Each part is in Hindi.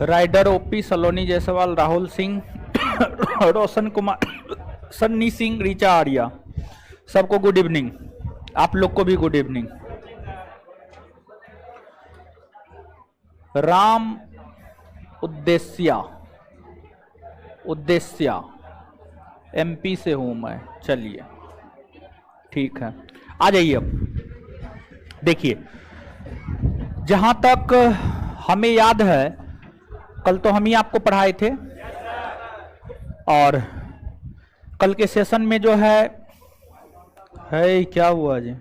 राइडर ओपी, सलोनी जायसवाल, राहुल सिंह, रोशन कुमार, सन्नी सिंह, रीचा आर्या, सबको गुड इवनिंग। आप लोग को भी गुड इवनिंग। राम उद्देश्या एमपी से हूं मैं। चलिए ठीक है, आ जाइए। अब देखिए, जहां तक हमें याद है कल तो हम ही आपको पढ़ाए थे, और कल के सेशन में जो है क्या हुआ जी,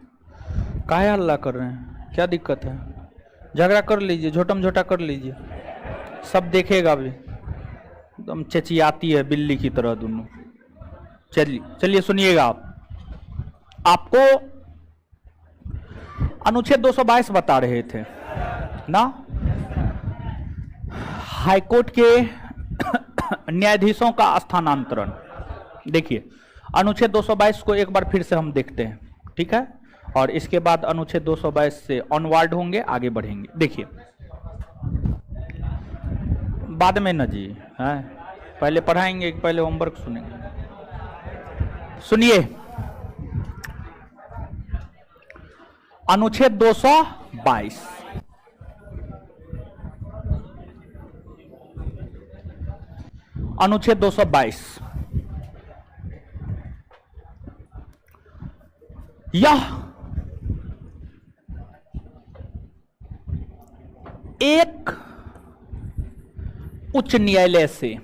काहे हल्ला कर रहे हैं, क्या दिक्कत है? झगड़ा कर लीजिए, झोटम झोटा कर लीजिए, सब देखेगा भी। एकदम चचियाती है बिल्ली की तरह दोनों। चलिए सुनिएगा। आप आपको अनुच्छेद 222 बता रहे थे ना, हाईकोर्ट के न्यायाधीशों का स्थानांतरण। देखिए, अनुच्छेद 222 को एक बार फिर से हम देखते हैं, ठीक है? और इसके बाद अनुच्छेद 222 से ऑनवर्ड होंगे, आगे बढ़ेंगे। देखिए, बाद में न जी, है पहले पढ़ाएंगे, पहले होमवर्क सुनेंगे। सुनिए, अनुच्छेद 222 अनुच्छेद 222 यह एक उच्च न्यायालय से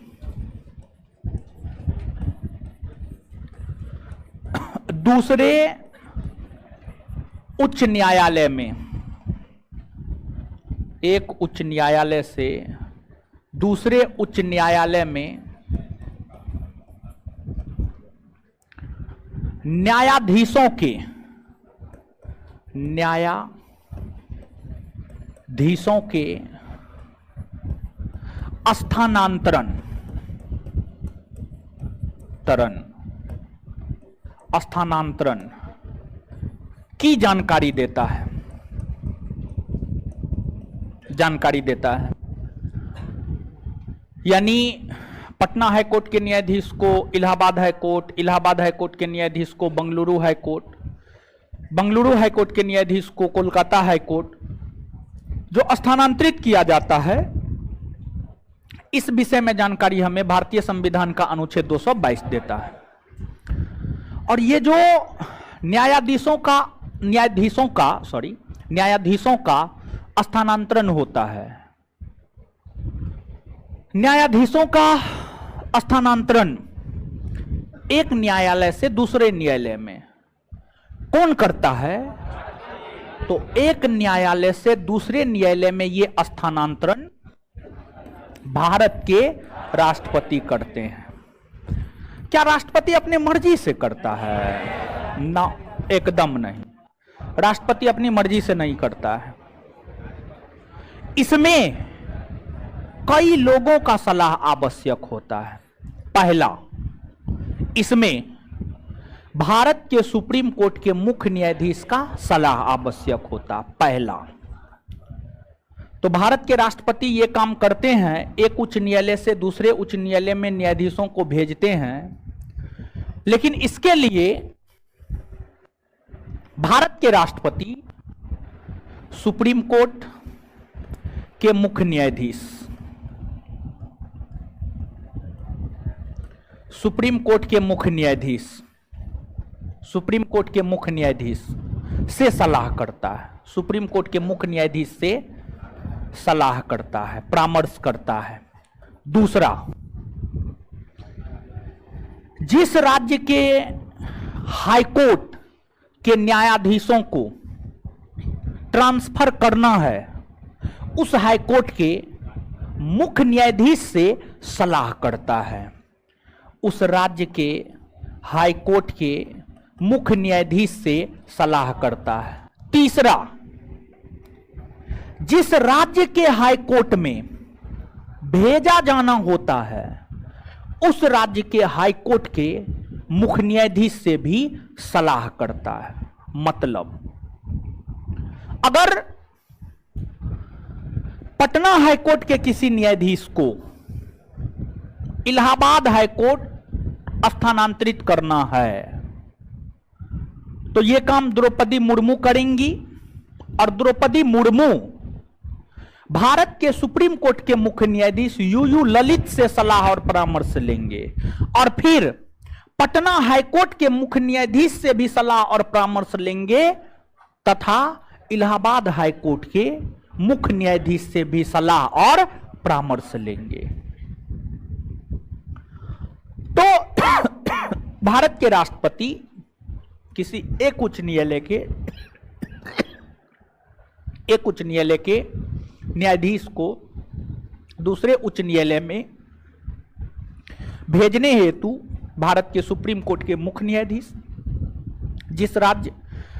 दूसरे उच्च न्यायालय में, एक उच्च न्यायालय से दूसरे उच्च न्यायालय में न्यायाधीशों के स्थानांतरण की जानकारी देता है। यानी पटना हाईकोर्ट के न्यायाधीश को इलाहाबाद हाईकोर्ट के न्यायाधीश को बंगलुरु हाईकोर्ट के न्यायाधीश को कोलकाता हाईकोर्ट जो स्थानांतरित किया जाता है, इस विषय में जानकारी हमें भारतीय संविधान का अनुच्छेद 222 देता है। और ये जो न्यायाधीशों का स्थानांतरण होता है, न्यायाधीशों का स्थानांतरण एक न्यायालय से दूसरे न्यायालय में कौन करता है? तो एक न्यायालय से दूसरे न्यायालय में ये स्थानांतरण भारत के राष्ट्रपति करते हैं। क्या राष्ट्रपति अपनी मर्जी से करता है? ना, एकदम नहीं। राष्ट्रपति अपनी मर्जी से नहीं करता है। इसमें कई लोगों का सलाह आवश्यक होता है। पहला, इसमें भारत के सुप्रीम कोर्ट के मुख्य न्यायाधीश का सलाह आवश्यक होता। पहला तो भारत के राष्ट्रपति ये काम करते हैं, एक उच्च न्यायालय से दूसरे उच्च न्यायालय में न्यायाधीशों को भेजते हैं, लेकिन इसके लिए भारत के राष्ट्रपति सुप्रीम कोर्ट के मुख्य न्यायाधीश, सुप्रीम कोर्ट के मुख्य न्यायाधीश से सलाह करता है। सुप्रीम कोर्ट के मुख्य न्यायाधीश से सलाह करता है, परामर्श करता है। दूसरा, जिस राज्य के हाईकोर्ट के न्यायाधीशों को ट्रांसफर करना है, उस हाईकोर्ट के मुख्य न्यायाधीश से सलाह करता है। उस राज्य के हाईकोर्ट के मुख्य न्यायाधीश से सलाह करता है। तीसरा, जिस राज्य के हाईकोर्ट में भेजा जाना होता है, उस राज्य के हाईकोर्ट के मुख्य न्यायाधीश से भी सलाह करता है। मतलब, अगर पटना हाईकोर्ट के किसी न्यायाधीश को इलाहाबाद हाईकोर्ट स्थानांतरित करना है, तो यह काम द्रौपदी मुर्मू करेंगी। और द्रौपदी मुर्मू भारत के सुप्रीम कोर्ट के मुख्य न्यायाधीश यूयू ललित से सलाह और परामर्श लेंगे, और फिर पटना हाईकोर्ट के मुख्य न्यायाधीश से भी सलाह और परामर्श लेंगे, तथा इलाहाबाद हाईकोर्ट के मुख्य न्यायाधीश से भी सलाह और परामर्श लेंगे। तो भारत के राष्ट्रपति किसी एक उच्च न्यायालय के न्यायाधीश को दूसरे उच्च न्यायालय में भेजने हेतु भारत के सुप्रीम कोर्ट के मुख्य न्यायाधीश, जिस राज्य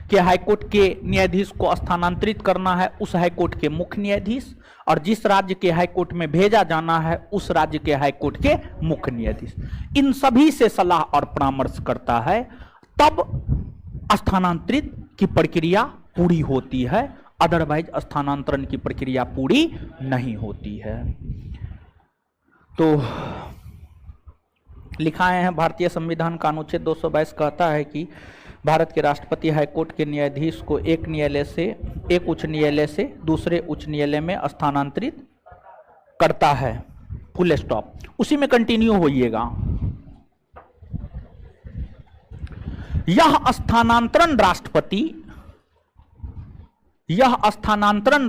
के हाईकोर्ट के न्यायाधीश को स्थानांतरित करना है उस हाईकोर्ट के मुख्य न्यायाधीश, और जिस राज्य के हाईकोर्ट में भेजा जाना है उस राज्य के हाईकोर्ट के मुख्य न्यायाधीश, इन सभी से सलाह और परामर्श करता है, तब स्थानांतरित की प्रक्रिया पूरी होती है। अदरवाइज स्थानांतरण की प्रक्रिया पूरी नहीं होती है। तो लिखाए हैं भारतीय संविधान का अनुच्छेद 222 कहता है कि भारत के राष्ट्रपति हाईकोर्ट के न्यायाधीश को एक उच्च न्यायालय से दूसरे उच्च न्यायालय में स्थानांतरित करता है। Full stop. उसी में कंटिन्यू होइएगा। यह स्थानांतरण राष्ट्रपति निम्न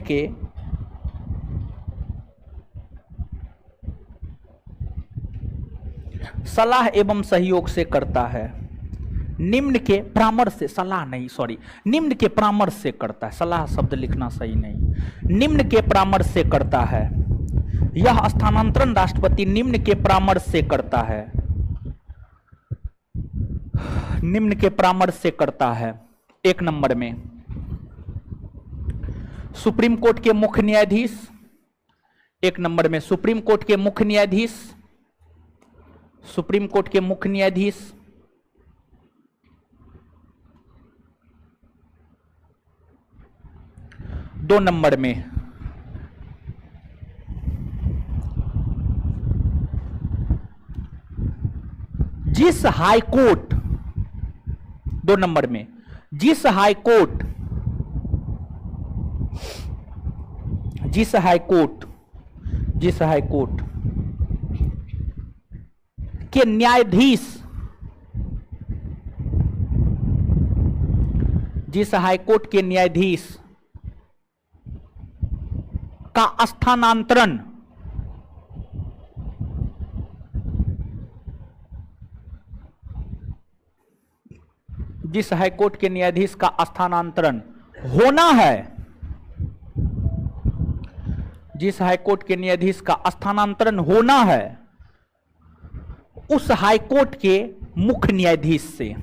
के सलाह एवं सहयोग से करता है। निम्न के परामर्श से, सलाह नहीं, सॉरी, निम्न के परामर्श से करता है। सलाह शब्द लिखना सही नहीं, निम्न के परामर्श से करता है। यह स्थानांतरण राष्ट्रपति निम्न के परामर्श से करता है। निम्न के परामर्श से करता है। एक नंबर में सुप्रीम कोर्ट के मुख्य न्यायाधीश, एक नंबर में सुप्रीम कोर्ट के मुख्य न्यायाधीश, सुप्रीम कोर्ट के मुख्य न्यायाधीश, दो नंबर में जिस हाईकोर्ट, दो नंबर में जिस हाईकोर्ट के न्यायाधीश, जिस हाईकोर्ट के न्यायाधीश का स्थानांतरण जिस हाईकोर्ट के न्यायाधीश का स्थानांतरण होना है, जिस हाईकोर्ट के न्यायाधीश का स्थानांतरण होना है, उस हाईकोर्ट के मुख्य न्यायाधीश से,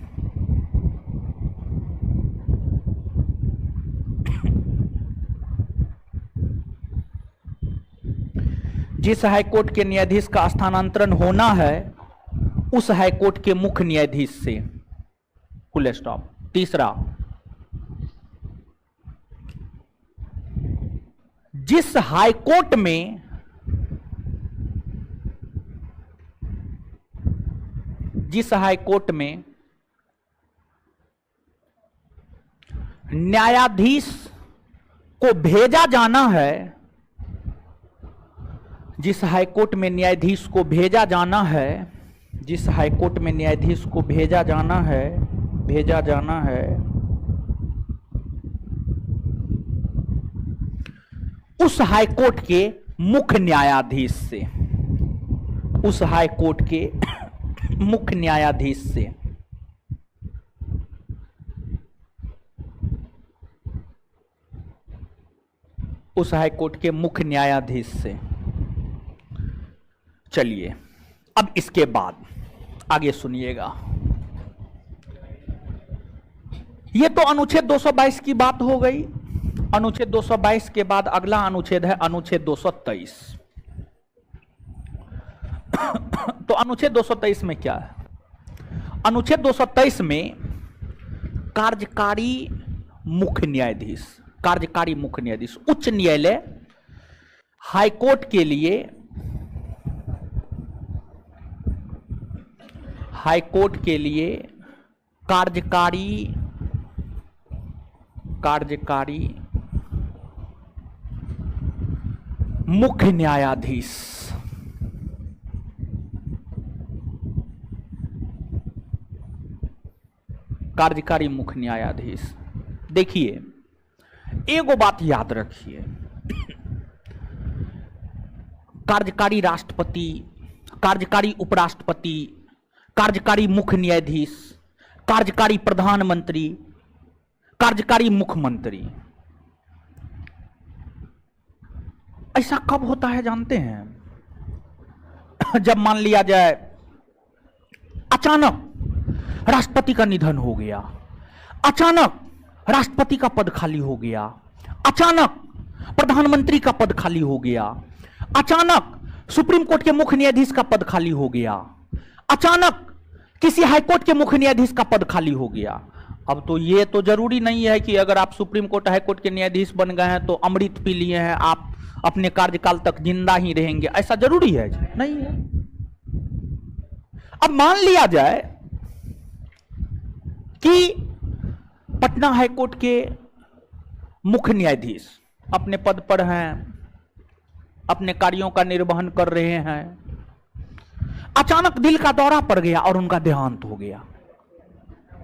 जिस हाईकोर्ट के न्यायाधीश का स्थानांतरण होना है उस हाईकोर्ट के मुख्य न्यायाधीश से। Full stop. तीसरा, जिस हाईकोर्ट में न्यायाधीश को भेजा जाना है, जिस हाईकोर्ट में न्यायाधीश को भेजा जाना है, जिस हाईकोर्ट में न्यायाधीश को भेजा जाना है, उस हाईकोर्ट के मुख्य न्यायाधीश से, उस हाईकोर्ट के मुख्य न्यायाधीश से, उस हाईकोर्ट के मुख्य न्यायाधीश से। चलिए अब इसके बाद आगे सुनिएगा। ये तो अनुच्छेद 222 की बात हो गई। अनुच्छेद 222 के बाद अगला अनुच्छेद है अनुच्छेद 223। तो अनुच्छेद 223 में क्या है? अनुच्छेद 223 में कार्यकारी मुख्य न्यायाधीश, कार्यकारी मुख्य न्यायाधीश, उच्च न्यायालय, हाईकोर्ट के लिए, हाईकोर्ट के लिए कार्यकारी मुख्य न्यायाधीश, कार्यकारी मुख्य न्यायाधीश। देखिए एगो बात याद रखिए, कार्यकारी राष्ट्रपति, कार्यकारी उपराष्ट्रपति, कार्यकारी मुख्य न्यायाधीश, कार्यकारी प्रधानमंत्री, कार्यकारी मुख्यमंत्री, ऐसा कब होता है जानते हैं? जब मान लिया जाए अचानक राष्ट्रपति का निधन हो गया, अचानक राष्ट्रपति का पद खाली हो गया, अचानक प्रधानमंत्री का पद खाली हो गया, अचानक सुप्रीम कोर्ट के मुख्य न्यायाधीश का पद खाली हो गया, अचानक किसी हाईकोर्ट के मुख्य न्यायाधीश का पद खाली हो गया। अब तो ये तो जरूरी नहीं है कि अगर आप सुप्रीम कोर्ट हाईकोर्ट के न्यायाधीश बन गए हैं तो अमृत पी लिए हैं, आप अपने कार्यकाल तक जिंदा ही रहेंगे, ऐसा जरूरी है? नहीं है। अब मान लिया जाए कि पटना हाईकोर्ट के मुख्य न्यायाधीश अपने पद पर हैं, अपने कार्यों का निर्वहन कर रहे हैं, अचानक दिल का दौरा पड़ गया और उनका देहांत हो गया।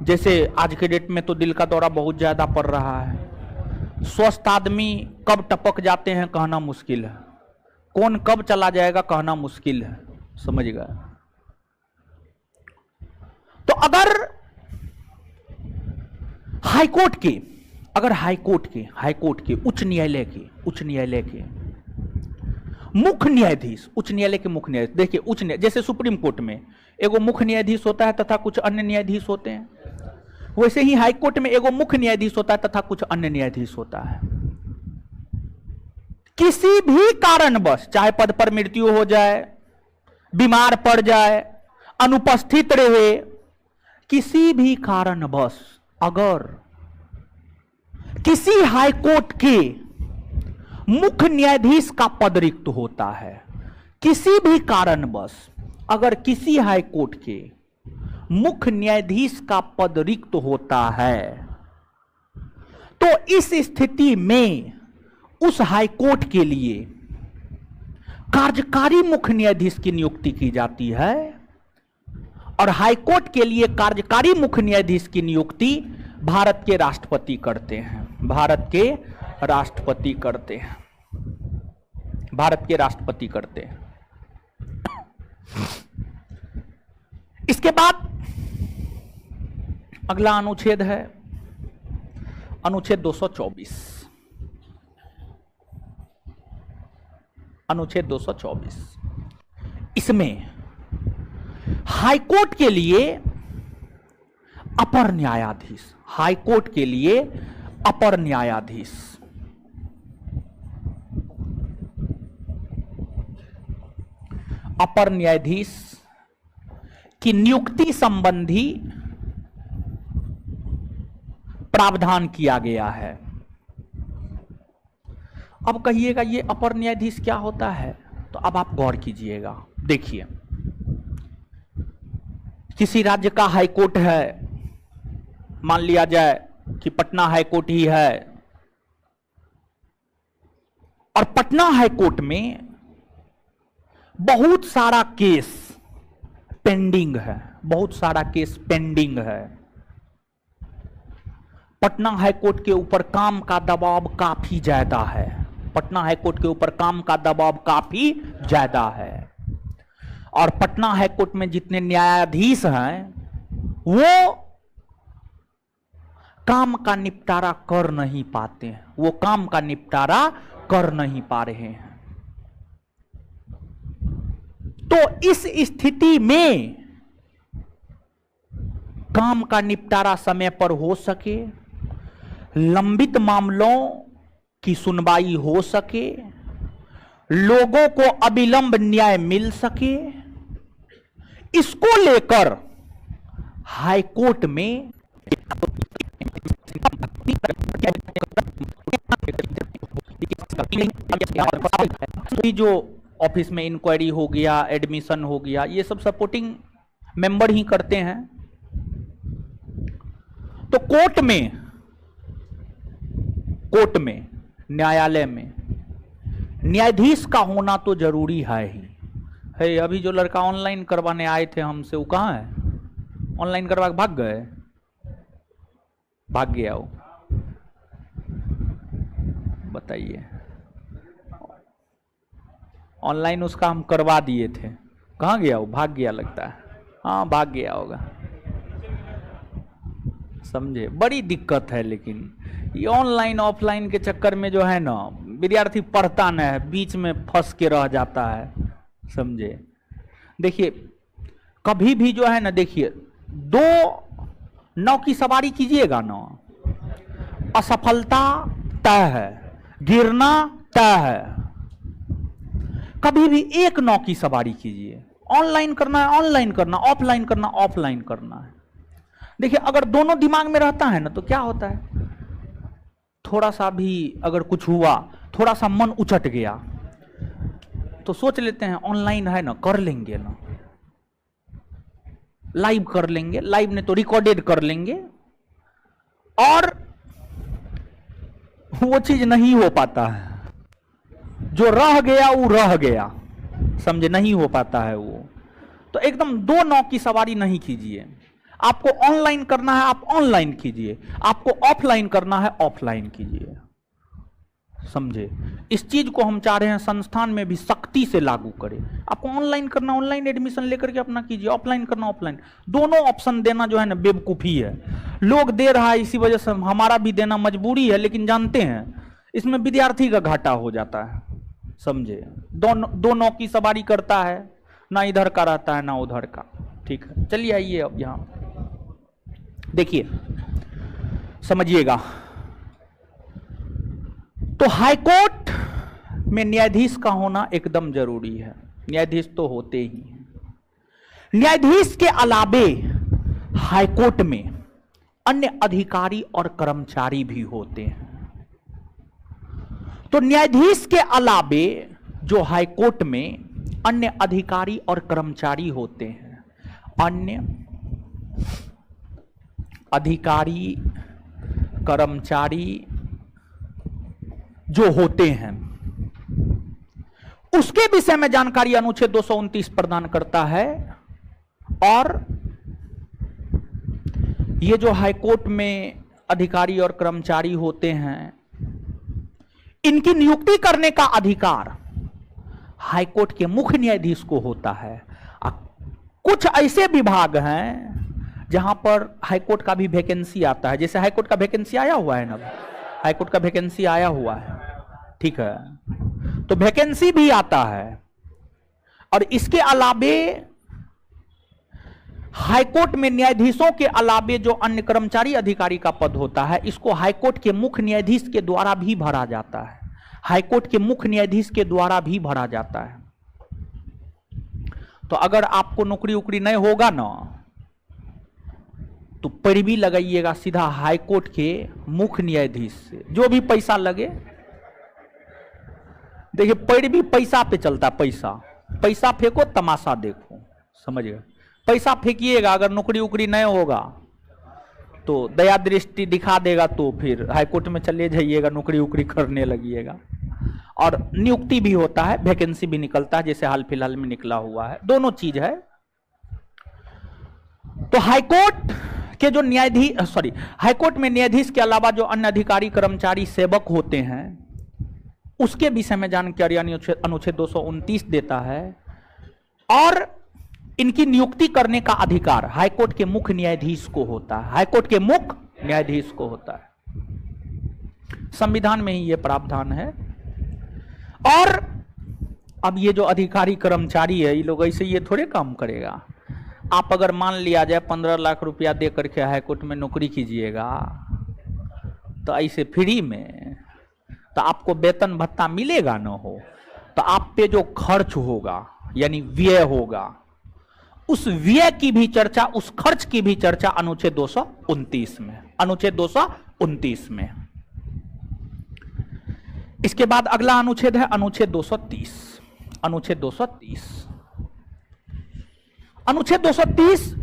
जैसे आज के डेट में तो दिल का दौरा बहुत ज्यादा पड़ रहा है। स्वस्थ आदमी कब टपक जाते हैं कहना मुश्किल है, कौन कब चला जाएगा कहना मुश्किल है, समझ गए? तो अगर हाईकोर्ट के, अगर हाईकोर्ट के उच्च न्यायालय के मुख्य न्यायाधीश, उच्च न्यायालय के मुख्य न्यायाधीश, देखिए उच्च न्यायालय जैसे सुप्रीम कोर्ट में एगो मुख्य न्यायाधीश होता है तथा कुछ अन्य न्यायाधीश होते हैं, वैसे ही हाईकोर्ट में एगो मुख्य न्यायाधीश होता है तथा कुछ अन्य न्यायाधीश होता है। किसी भी कारणवश, चाहे पद पर मृत्यु हो जाए, बीमार पड़ जाए, अनुपस्थित रहे, किसी भी कारणवश अगर किसी हाईकोर्ट के मुख्य न्यायाधीश का पद रिक्त होता है, किसी भी कारणवश अगर किसी हाईकोर्ट के मुख्य न्यायाधीश का पद रिक्त होता है, तो इस स्थिति में उस हाईकोर्ट के लिए कार्यकारी मुख्य न्यायाधीश की नियुक्ति की जाती है और हाईकोर्ट के लिए कार्यकारी मुख्य न्यायाधीश की नियुक्ति भारत के राष्ट्रपति करते हैं, भारत के राष्ट्रपति करते हैं, भारत के राष्ट्रपति करते हैं। इसके बाद अगला अनुच्छेद है अनुच्छेद 224। अनुच्छेद 224 इसमें हाईकोर्ट के लिए अपर न्यायाधीश, हाईकोर्ट के लिए अपर न्यायाधीश, अपर न्यायाधीश की नियुक्ति संबंधी प्रावधान किया गया है। अब कहिएगा ये अपर न्यायाधीश क्या होता है? तो अब आप गौर कीजिएगा। देखिए किसी राज्य का हाईकोर्ट है, मान लिया जाए कि पटना हाईकोर्ट ही है, और पटना हाईकोर्ट में बहुत सारा केस पेंडिंग है, बहुत सारा केस पेंडिंग है। पटना हाईकोर्ट के ऊपर काम का दबाव काफी ज्यादा है, पटना हाईकोर्ट के ऊपर काम का दबाव काफी ज्यादा है, और पटना हाईकोर्ट में जितने न्यायाधीश हैं वो काम का निपटारा कर नहीं पाते हैं, वो काम का निपटारा कर नहीं पा रहे हैं। तो इस स्थिति में काम का निपटारा समय पर हो सके, लंबित मामलों की सुनवाई हो सके, लोगों को अविलंब न्याय मिल सके, इसको लेकर हाईकोर्ट में जो ऑफिस में इंक्वायरी हो गया, एडमिशन हो गया, ये सब सपोर्टिंग मेंबर ही करते हैं। तो कोर्ट में न्यायालय में न्यायाधीश का होना तो जरूरी है ही है। अभी जो लड़का ऑनलाइन करवाने आए थे हमसे, वो कहाँ है? ऑनलाइन करवा के भाग गए, भाग गया वो। बताइए, ऑनलाइन उसका हम करवा दिए थे, कहाँ गया वो? भाग गया लगता है। हाँ, भाग गया होगा, समझे। बड़ी दिक्कत है, लेकिन ये ऑनलाइन ऑफलाइन के चक्कर में जो है ना, विद्यार्थी पढ़ता न है, बीच में फंस के रह जाता है, समझे। देखिए, कभी भी जो है ना, देखिए, 2 नाव की सवारी कीजिएगा ना, असफलता तय है, गिरना तय है। कभी भी एक नाव की सवारी कीजिए। ऑनलाइन करना है ऑनलाइन करना, ऑफलाइन करना ऑफलाइन करना है। देखिए, अगर दोनों दिमाग में रहता है ना, तो क्या होता है, थोड़ा सा भी अगर कुछ हुआ, थोड़ा सा मन उचट गया, तो सोच लेते हैं ऑनलाइन है ना, कर लेंगे ना, लाइव कर लेंगे, लाइव ने तो रिकॉर्डेड कर लेंगे, और वो चीज नहीं हो पाता है। जो रह गया वो रह गया, समझे, नहीं हो पाता है वो। तो एकदम 2 नाव की सवारी नहीं कीजिए। आपको ऑनलाइन करना है, आप ऑनलाइन कीजिए, आपको ऑफलाइन करना है, ऑफलाइन कीजिए, समझे। इस चीज को हम चाह रहे हैं संस्थान में भी सख्ती से लागू करें। आपको ऑनलाइन करना, ऑनलाइन एडमिशन लेकर के अपना कीजिए, ऑफलाइन करना, ऑफलाइन। दोनों ऑप्शन देना जो है ना, बेवकूफी है। लोग दे रहा है, इसी वजह से हमारा भी देना मजबूरी है, लेकिन जानते हैं इसमें विद्यार्थी का घाटा हो जाता है, समझे। दोनों की सवारी करता है, ना इधर का रहता है ना उधर का। ठीक है, चलिए आइए अब यहां देखिए, समझिएगा। तो हाईकोर्ट में न्यायाधीश का होना एकदम जरूरी है। न्यायाधीश तो होते ही हैं। न्यायाधीश के अलावे हाईकोर्ट में अन्य अधिकारी और कर्मचारी भी होते हैं। तो न्यायाधीश के अलावे जो हाईकोर्ट में अन्य अधिकारी और कर्मचारी होते हैं, अन्य अधिकारी कर्मचारी जो होते हैं, उसके विषय में जानकारी अनुच्छेद 229 प्रदान करता है। और ये जो हाईकोर्ट में अधिकारी और कर्मचारी होते हैं, इनकी नियुक्ति करने का अधिकार हाईकोर्ट के मुख्य न्यायाधीश को होता है। कुछ ऐसे विभाग हैं जहां पर हाईकोर्ट का भी वैकेंसी आता है, जैसे हाईकोर्ट का वैकेंसी आया हुआ है ना, हाईकोर्ट का वैकेंसी आया हुआ है, ठीक है। तो वैकेंसी भी आता है। और इसके अलावे हाईकोर्ट में न्यायाधीशों के अलावे जो अन्य कर्मचारी अधिकारी का पद होता है, इसको हाईकोर्ट के मुख्य न्यायाधीश के द्वारा भी भरा जाता है। हाईकोर्ट के मुख्य न्यायाधीश के द्वारा भी भरा जाता है। तो अगर आपको नौकरी उकरी नहीं होगा ना, तो पैरवी लगाइएगा सीधा हाईकोर्ट के मुख्य न्यायाधीश से, जो भी पैसा लगे। देखिए, पैरवी पैसा पे चलता, पैसा फेंको तमाशा देखो, समझिए। पैसा फेंकिएगा, अगर नौकरी उकरी नहीं होगा तो दया दृष्टि दिखा देगा, तो फिर हाईकोर्ट में चले जाइएगा, नौकरी उकरी करने लगिएगा। और नियुक्ति भी होता है, वैकेंसी भी निकलता है, जैसे हाल फिलहाल में निकला हुआ है, दोनों चीज है। तो हाईकोर्ट के जो हाईकोर्ट में न्यायाधीश के अलावा जो अन्य अधिकारी कर्मचारी सेवक होते हैं, उसके विषय में जानकारी अनुच्छेद 229 देता है। और इनकी नियुक्ति करने का अधिकार हाईकोर्ट के मुख्य न्यायाधीश को होता है, हाईकोर्ट के मुख्य न्यायाधीश को होता है। संविधान में ही यह प्रावधान है। और अब ये जो अधिकारी कर्मचारी है, ये लोग ऐसे ये थोड़े काम करेगा। आप अगर मान लिया जाए 15 लाख रुपया दे करके हाईकोर्ट में नौकरी कीजिएगा तो ऐसे फ्री में तो आपको वेतन भत्ता मिलेगा ना हो, तो आप पे जो खर्च होगा यानी व्यय होगा, उस व्यय की भी चर्चा, उस खर्च की भी चर्चा अनुच्छेद 229 में, अनुच्छेद 229 में। इसके बाद अगला अनुच्छेद है अनुच्छेद 230। अनुच्छेद 230, अनुच्छेद 230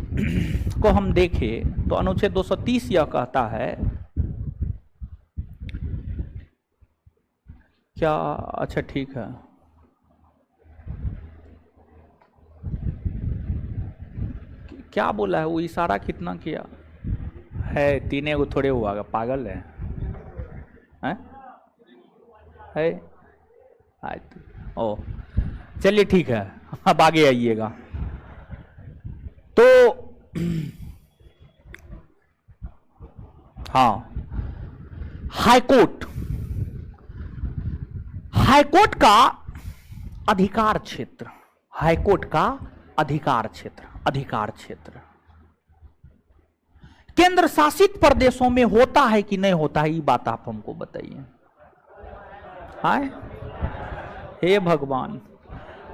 को हम देखें तो अनुच्छेद 230 यह कहता है क्या, अच्छा ठीक है, क्या बोला है वो, इशारा कितना किया है, 3 को थोड़े हुआ, पागल है, हैं? है? ओ चलिए ठीक है, अब आगे आइएगा। तो हाँ, हाईकोर्ट, हाईकोर्ट का अधिकार क्षेत्र, हाईकोर्ट का अधिकार क्षेत्र, अधिकार क्षेत्र केंद्र शासित प्रदेशों में होता है कि नहीं होता है, ये बात आप हमको बताइए। हाय हे भगवान,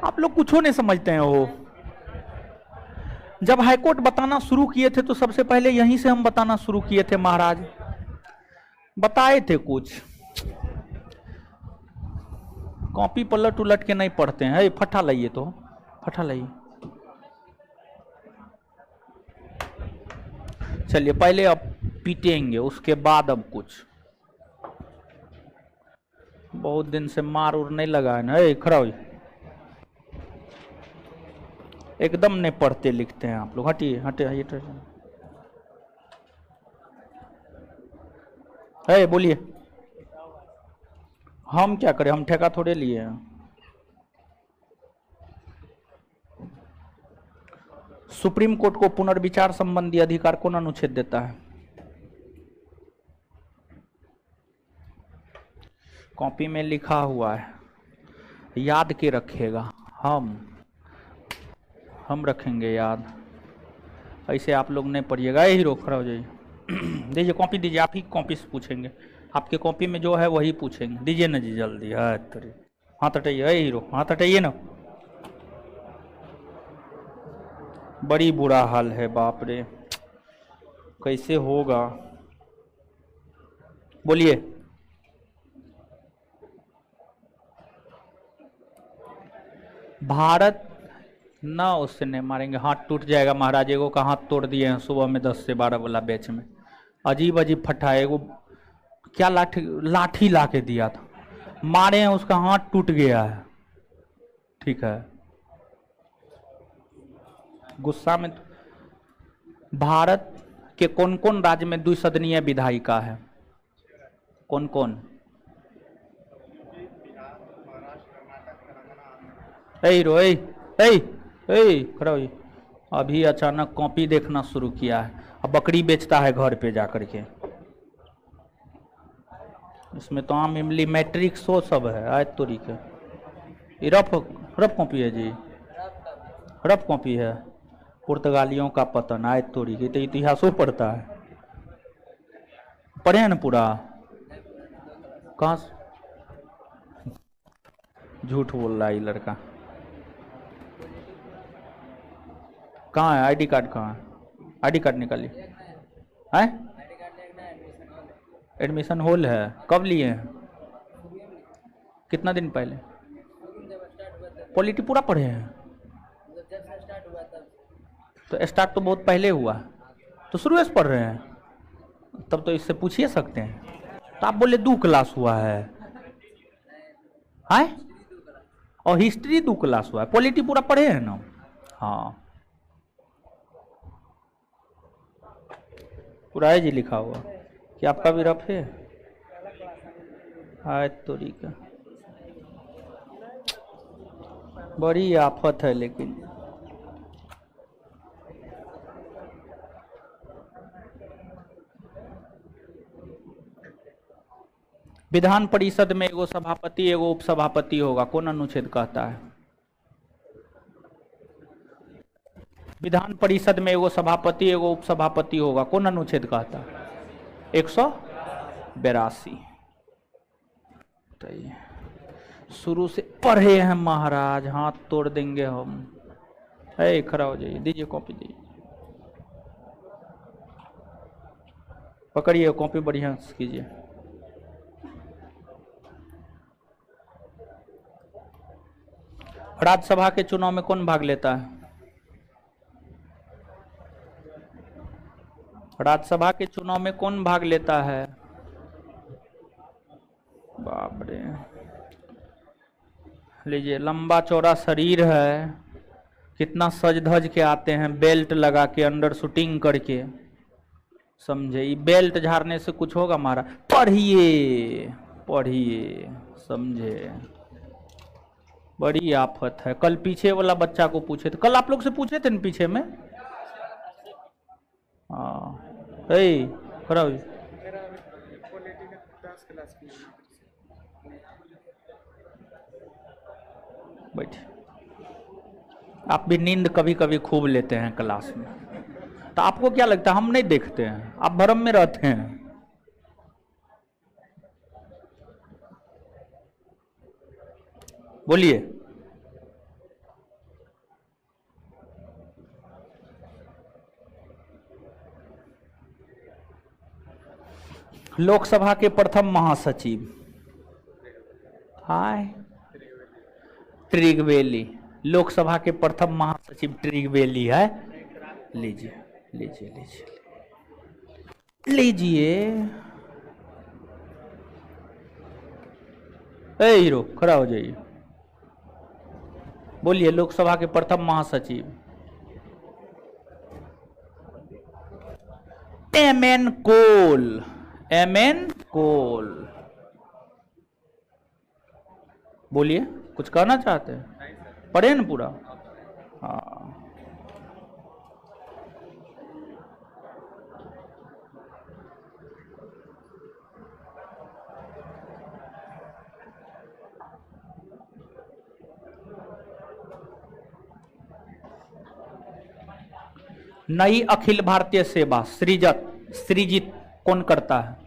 आप लोग कुछ नहीं समझते हैं हो। जब हाईकोर्ट बताना शुरू किए थे तो सबसे पहले यहीं से हम बताना शुरू किए थे महाराज, बताए थे कुछ, कॉपी पलट उलट के नहीं पढ़ते हैं। फटा लाइए, तो फटा लाइए। चलिए पहले अब पीटेंगे, उसके बाद अब कुछ, बहुत दिन से मार उर नहीं लगा है ना। खड़ा हो, एकदम नहीं पढ़ते लिखते हैं आप लोग। हटिए हटे हटिए, है बोलिए। हम क्या करें, हम ठेका थोड़े लिए हैं। सुप्रीम कोर्ट को पुनर्विचार संबंधी अधिकार कौन अनुच्छेद देता है? कॉपी में लिखा हुआ है, याद के रखेगा, हम रखेंगे याद, ऐसे आप लोग नहीं पढ़िएगा। ये हीरो खड़ा हो जाइए, दीजिए कॉपी दीजिए, आप ही कॉपी से पूछेंगे, आपके कॉपी में जो है वही पूछेंगे। दीजिए ना जी जल्दी, है तरी हाथ हटाइए, हीरो हाथ हटाइए ना। बड़ी बुरा हाल है, बाप रे, कैसे होगा, बोलिए। भारत ना, उससे नहीं मारेंगे, हाथ टूट जाएगा महाराज। एगो का हाथ तोड़ दिए हैं सुबह में 10 से 12 वाला बैच में, अजीब अजीब फटा है। एगो क्या लाठी ला के दिया था, मारे हैं, उसका हाथ टूट गया है। ठीक है, गुस्सा में। भारत के कौन कौन राज्य में द्विसदनीय विधायिका है? कौन कौन? हीरो खड़ा होइए। अभी अचानक कॉपी देखना शुरू किया है, अब बकरी बेचता है घर पे जाकर के। इसमें तो आम इमली मैट्रिक्स वो सब है, आज तोरी के। रफ कॉपी है जी, रफ कॉपी है। पुर्तगालियों का पतन, आज तोरी के, तो इतिहासों पढ़ता है, पढ़े हैं ना पूरा। कहाँ झूठ बोल रहा है ये लड़का। कहाँ है आईडी कार्ड? कहाँ है आईडी कार्ड? निकालिए। है एडमिशन हॉल है, कब लिए हैं? कितना दिन पहले? पॉलिटी पूरा पढ़े हैं? तो स्टार्ट तो बहुत पहले हुआ, तो शुरू से पढ़ रहे हैं, तब तो इससे पूछिए सकते हैं। तो आप बोले 2 क्लास हुआ है, और हिस्ट्री 2 क्लास हुआ है, पॉलिटी पूरा पढ़े हैं ना? हाँ पूरा है जी लिखा हुआ। कि आपका भी रफ है? हाय तोरी का, बड़ी आफत है। लेकिन विधान परिषद में एगो सभापति एगो उपसभापति होगा, कौन अनुच्छेद कहता है? विधान परिषद में एगो सभापति एगो उपसभापति होगा, कौन अनुच्छेद कहता है? 182। शुरू से पढ़े हैं महाराज, हाथ तोड़ देंगे हम। है खड़ा हो जाइए, दीजिए कॉपी दीजिए, पकड़िए कॉपी बढ़िया से कीजिए। राज्यसभा के चुनाव में कौन भाग लेता है? राज्यसभा के चुनाव में कौन भाग लेता है? बाप रे, लीजिए, लंबा चौड़ा शरीर है, कितना सज धज के आते हैं, बेल्ट लगा के, अंडर शूटिंग करके, समझे? ये बेल्ट झाड़ने से कुछ होगा हमारा? पढ़िए पढ़िए, समझे? बड़ी आफत है। कल पीछे वाला बच्चा को पूछे थे, कल आप लोग से पूछे थे ना पीछे में। हाँ, खड़ा हो बैठ। आप भी नींद कभी कभी खूब लेते हैं क्लास में, तो आपको क्या लगता है हम नहीं देखते हैं? आप भ्रम में रहते हैं। बोलिए। लोकसभा के प्रथम महासचिव, हाय ट्रिगवेली। लोकसभा के प्रथम महासचिव ट्रिगवेली है। लीजिए लीजिए लीजिए लीजिए। ए हीरो, खड़ा हो जाइए। बोलिए, लोकसभा के प्रथम महासचिव। एम.एन. कोल। एम.एन. कोल। बोलिए, कुछ कहना चाहते हैं? पढ़े न पूरा? हाँ, नई अखिल भारतीय सेवा सृजित कौन करता है?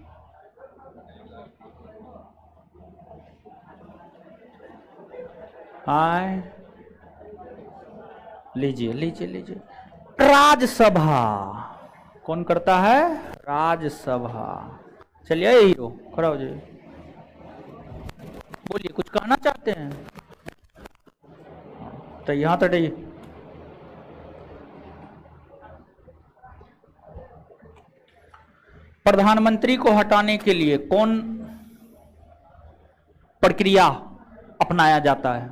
हाय, लीजिए लीजिए लीजिए। राज्यसभा कौन करता है? राज्यसभा। चलिए हीरो, खड़ा हो जाइए। बोलिए, कुछ कहना चाहते हैं? तो यहां तक प्रधानमंत्री को हटाने के लिए कौन प्रक्रिया अपनाया जाता है?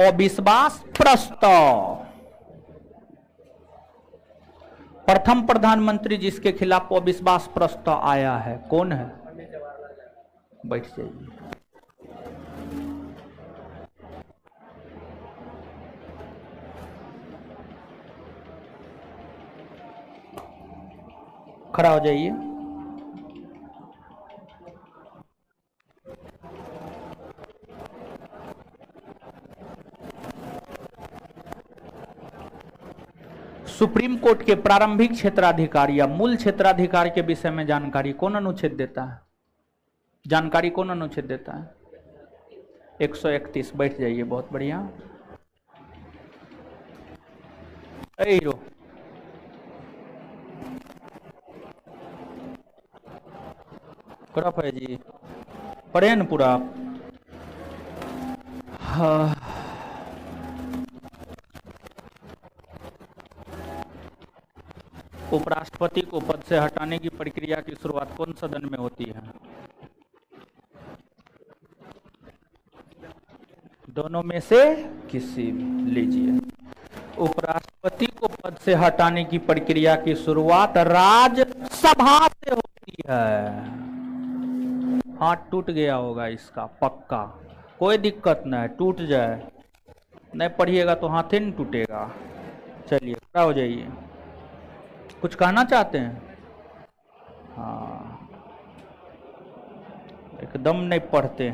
अविश्वास प्रस्ताव। प्रथम प्रधानमंत्री जिसके खिलाफ अविश्वास प्रस्ताव आया है कौन है? बैठ जाइए। खड़ा हो जाइए। सुप्रीम कोर्ट के प्रारंभिक क्षेत्राधिकार या मूल क्षेत्राधिकार के विषय में जानकारी कौन अनुच्छेद देता है? जानकारी कौन अनुच्छेद देता है? 131। बैठ जाइए, बहुत बढ़िया। हीरो, है जी, पढ़े न पूरा? हाँ, उपराष्ट्रपति को पद से हटाने की प्रक्रिया की शुरुआत कौन सदन में होती है? दोनों में से किसी भी। लीजिए, उपराष्ट्रपति को पद से हटाने की प्रक्रिया की शुरुआत राज्यसभा से होती है। हाथ टूट गया होगा इसका, पक्का, कोई दिक्कत नहीं, टूट जाए, नहीं पढ़िएगा तो हाथ ही नहीं टूटेगा। चलिए, खड़ा हो जाइए। कुछ कहना चाहते हैं? हाँ, एकदम नहीं पढ़ते।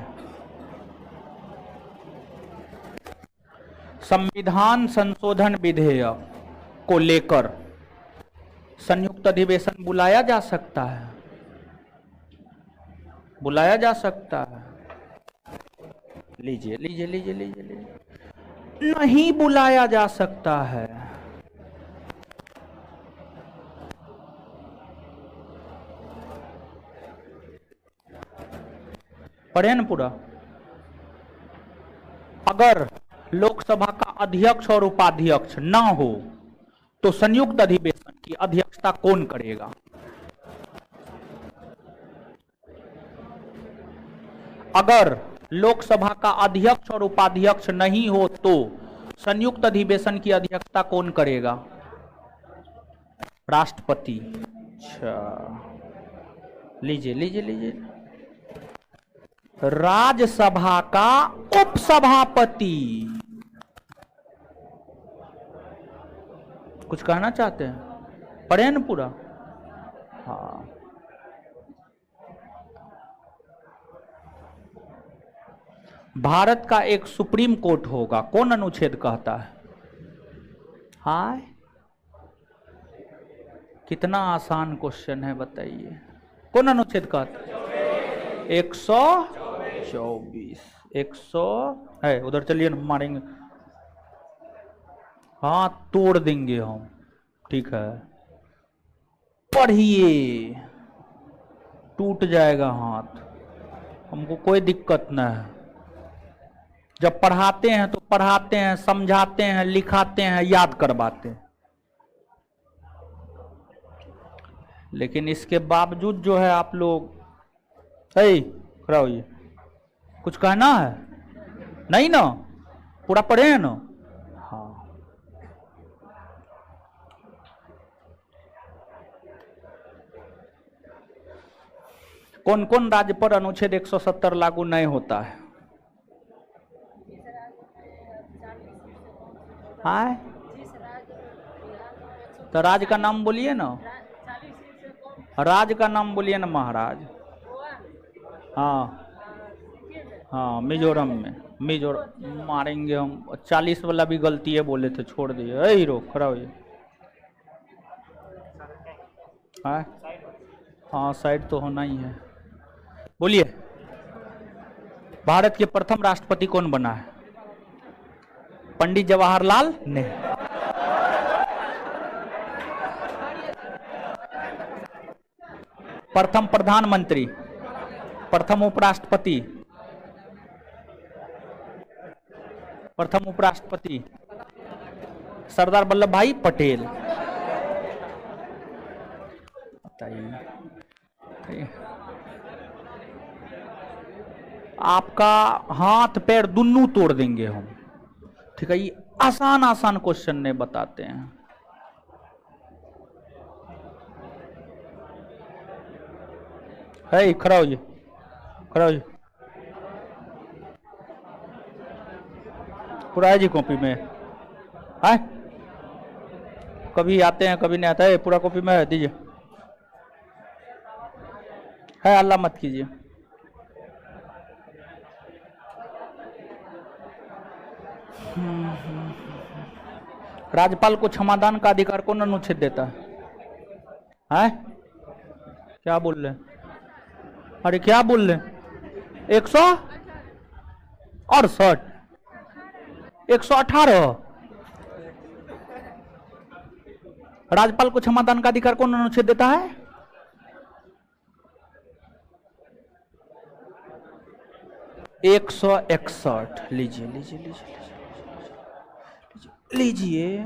संविधान संशोधन विधेयक को लेकर संयुक्त अधिवेशन बुलाया जा सकता है, बुलाया जा सकता है। लीजिए लीजिए लीजिए लीजिए लीजिए, नहीं बुलाया जा सकता है। पढ़े न पूरा। अगर लोकसभा का अध्यक्ष और उपाध्यक्ष ना हो तो संयुक्त अधिवेशन की अध्यक्षता कौन करेगा? अगर लोकसभा का अध्यक्ष और उपाध्यक्ष नहीं हो तो संयुक्त अधिवेशन की अध्यक्षता कौन करेगा? राष्ट्रपति। अच्छा, लीजिए लीजिए लीजिए। राज्यसभा का उपसभापति। कुछ कहना चाहते हैं? पढ़े न पूरा। हाँ, भारत का एक सुप्रीम कोर्ट होगा, कौन अनुच्छेद कहता है? हाय, कितना आसान क्वेश्चन है बताइए। कौन अनुच्छेद कहता है? 124। 100 है, उधर चलिए ना, मारेंगे। हाँ, तोड़ देंगे हम। ठीक है, पढ़िए, टूट जाएगा हाथ, हमको कोई दिक्कत न है। जब पढ़ाते हैं तो पढ़ाते हैं, समझाते हैं, लिखाते हैं, याद करवाते हैं, लेकिन इसके बावजूद जो है आप लोग, खड़ा होइए, कुछ कहना है? नहीं ना, पूरा पढ़े हैं ना? हाँ, कौन कौन राज्य पर अनुच्छेद 170 लागू नहीं होता है? हाँ, तो राज्य का नाम बोलिए ना, राज्य का नाम बोलिए ना महाराज। हाँ हाँ, मिजोरम में, मिजोरम मारेंगे हम। 40 वाला भी गलती है बोले थे, छोड़ दिए। हीरो खड़ा होइए। हाँ, साइड तो होना ही है। बोलिए, भारत के प्रथम राष्ट्रपति कौन बना है? पंडित जवाहरलाल नेहरू। प्रथम प्रधानमंत्री, प्रथम उपराष्ट्रपति, प्रथम उपराष्ट्रपति सरदार वल्लभ भाई पटेल। बताइए, आपका हाथ पैर दुन्नू तोड़ देंगे हम। ठीक है, ये आसान आसान क्वेश्चन नहीं बताते हैं। है, खड़ा होइए, खड़ा होइए। पूरा है जी कॉपी में है, कभी आते हैं कभी नहीं आता है। पूरा कॉपी में है, दीजिए। है, अल्लाह मत कीजिए। राज्यपाल को क्षमादान का अधिकार कौन अनुच्छेद देता है? हैं? क्या बोल रहे हैं? अरे क्या बोल रहे हैं? 168, 118। राज्यपाल को क्षमादान का अधिकार कौन अनुच्छेद देता है? एक 161। लीजिए लीजिए लीजिए लीजिए।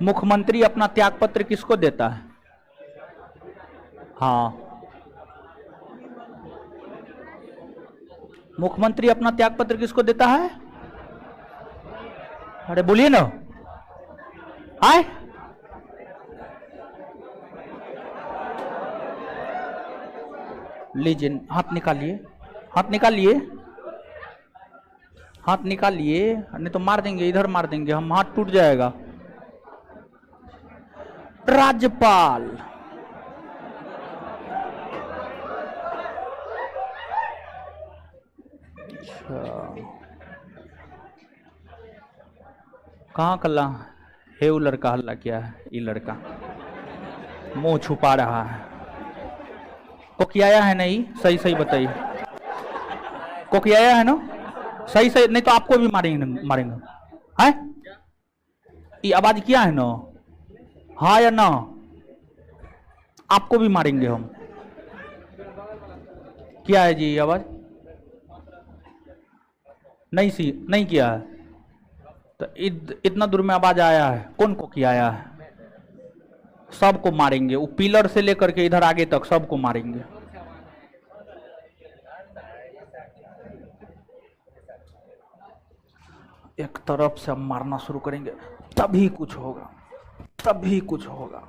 मुख्यमंत्री अपना त्यागपत्र किसको देता है? हाँ, मुख्यमंत्री अपना त्यागपत्र किसको देता है? अरे बोलिए ना। आए, लीजिए, हाथ निकालिए, हाथ निकालिए। हाथ निकालिए, नहीं तो मार देंगे, इधर मार देंगे हम, हाथ टूट जाएगा। राज्यपाल। कहाँ कल्ला है? वो लड़का हल्ला किया है, ये लड़का मुंह छुपा रहा है। कोकियाया है नहीं? सही सही बताइए, कोकियाया है ना? सही सही, नहीं तो आपको भी मारेंगे, मारेंगे है? ये आवाज किया है ना? हाँ या ना? आपको भी मारेंगे हम। क्या है जी आवाज? नहीं किया है तो इतना दूर में आवाज आया है, कौन को किया आया है? सबको मारेंगे, वो पिलर से लेकर के इधर आगे तक सबको मारेंगे। एक तरफ से हम मारना शुरू करेंगे तभी कुछ होगा, तभी कुछ होगा।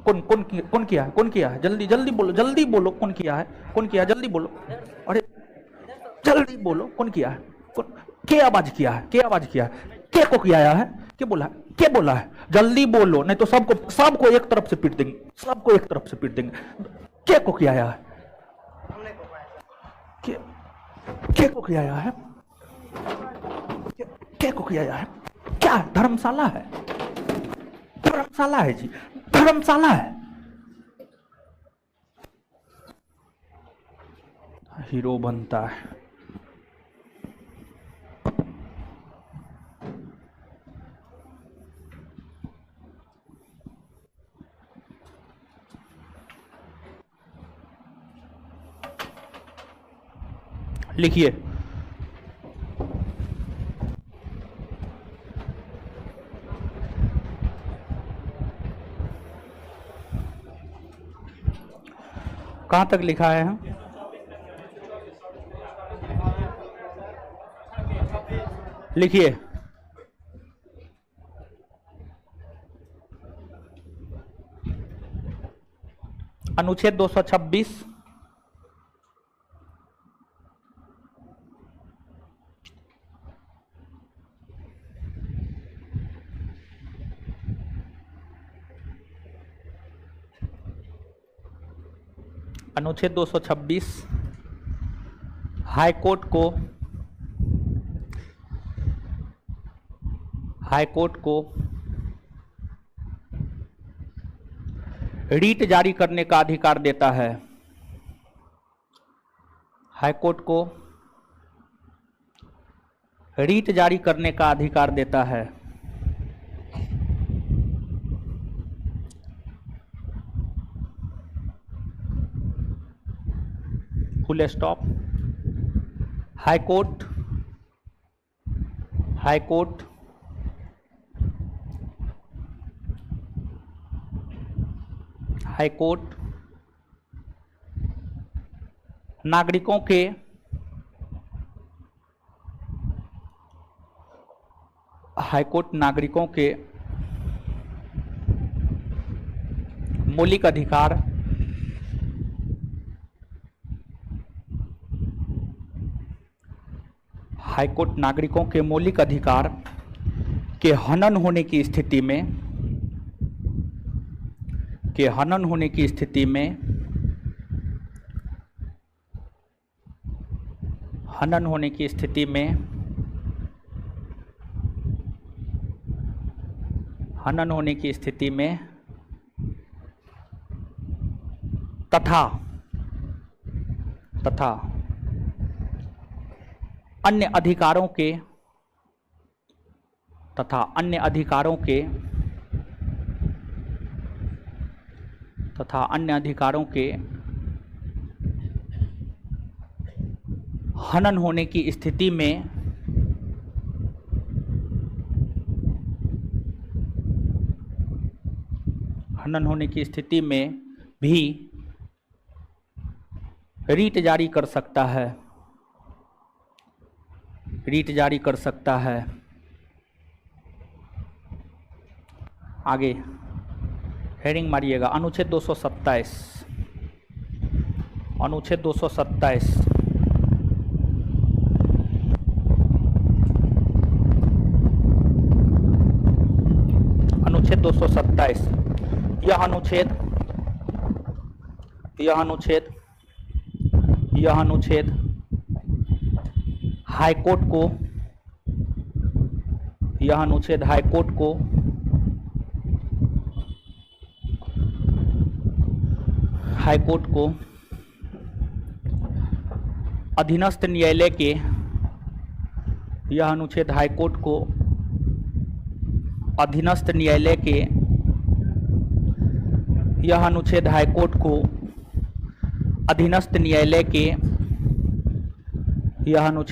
कौन किया है? जल्दी जल्दी बोलो, जल्दी बोलो, कौन किया है? कौन किया है? जल्दी बोलो, अरे जल्दी बोलो, कौन किया है? क्या आवाज किया है? क्या आवाज किया है? क्या को किया है? क्या बोला है? क्या बोला है? जल्दी बोलो, नहीं तो सबको एक तरफ से पीट देंगे, सबको एक तरफ से पीट देंगे। क्या को किया है? क्या को किया है? क्या को किया है? क्या धर्मशाला है? धर्मशाला है जी, धर्मशाला है। हीरो बनता है। लिखिए, कहां तक लिखा है? लिखिए, अनुच्छेद 226 अनुच्छेद 226 हाईकोर्ट को रीट जारी करने का अधिकार देता है। हाईकोर्ट को रीट जारी करने का अधिकार देता है। Full stop. हाईकोर्ट नागरिकों के मौलिक अधिकार हाईकोर्ट नागरिकों के मौलिक अधिकार के हनन होने की स्थिति में तथा अन्य अधिकारों के हनन होने की स्थिति में भी रीट जारी कर सकता है। आगे हेडिंग मारिएगा, अनुच्छेद 227 अनुच्छेद 227 227 यह अनुच्छेद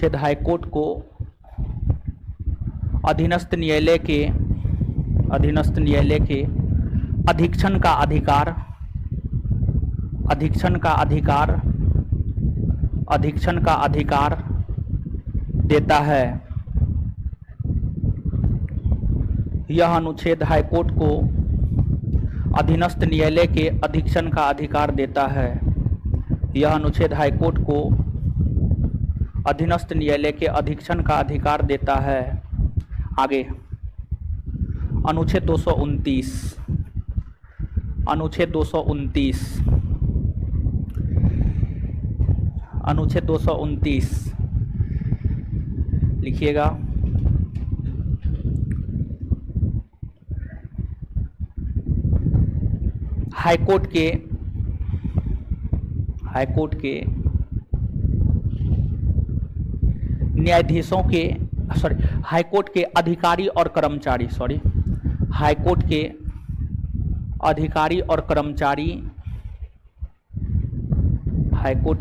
हाईकोर्ट को अधीनस्थ न्यायालय के अधीनस्थ न्यायालय के अधीक्षण का अधिकार देता है। यह अनुच्छेद हाईकोर्ट को अधीनस्थ न्यायालय के अधीक्षण का अधिकार देता है। यह अनुच्छेद हाईकोर्ट को अधीनस्थ न्यायालय के अधीक्षण का अधिकार देता है। आगे अनुच्छेद 229 लिखिएगा। हाईकोर्ट के न्यायाधीशों के हाईकोर्ट के अधिकारी और कर्मचारी हाईकोर्ट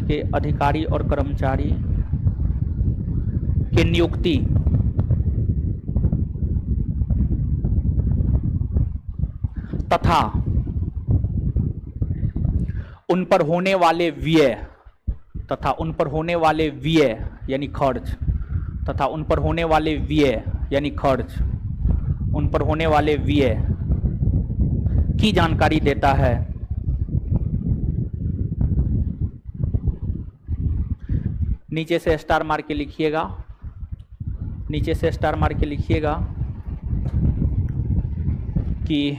के अधिकारी और कर्मचारी के नियुक्ति तथा उन पर होने वाले व्यय यानी खर्च की जानकारी देता है। नीचे से स्टार मार के लिखिएगा कि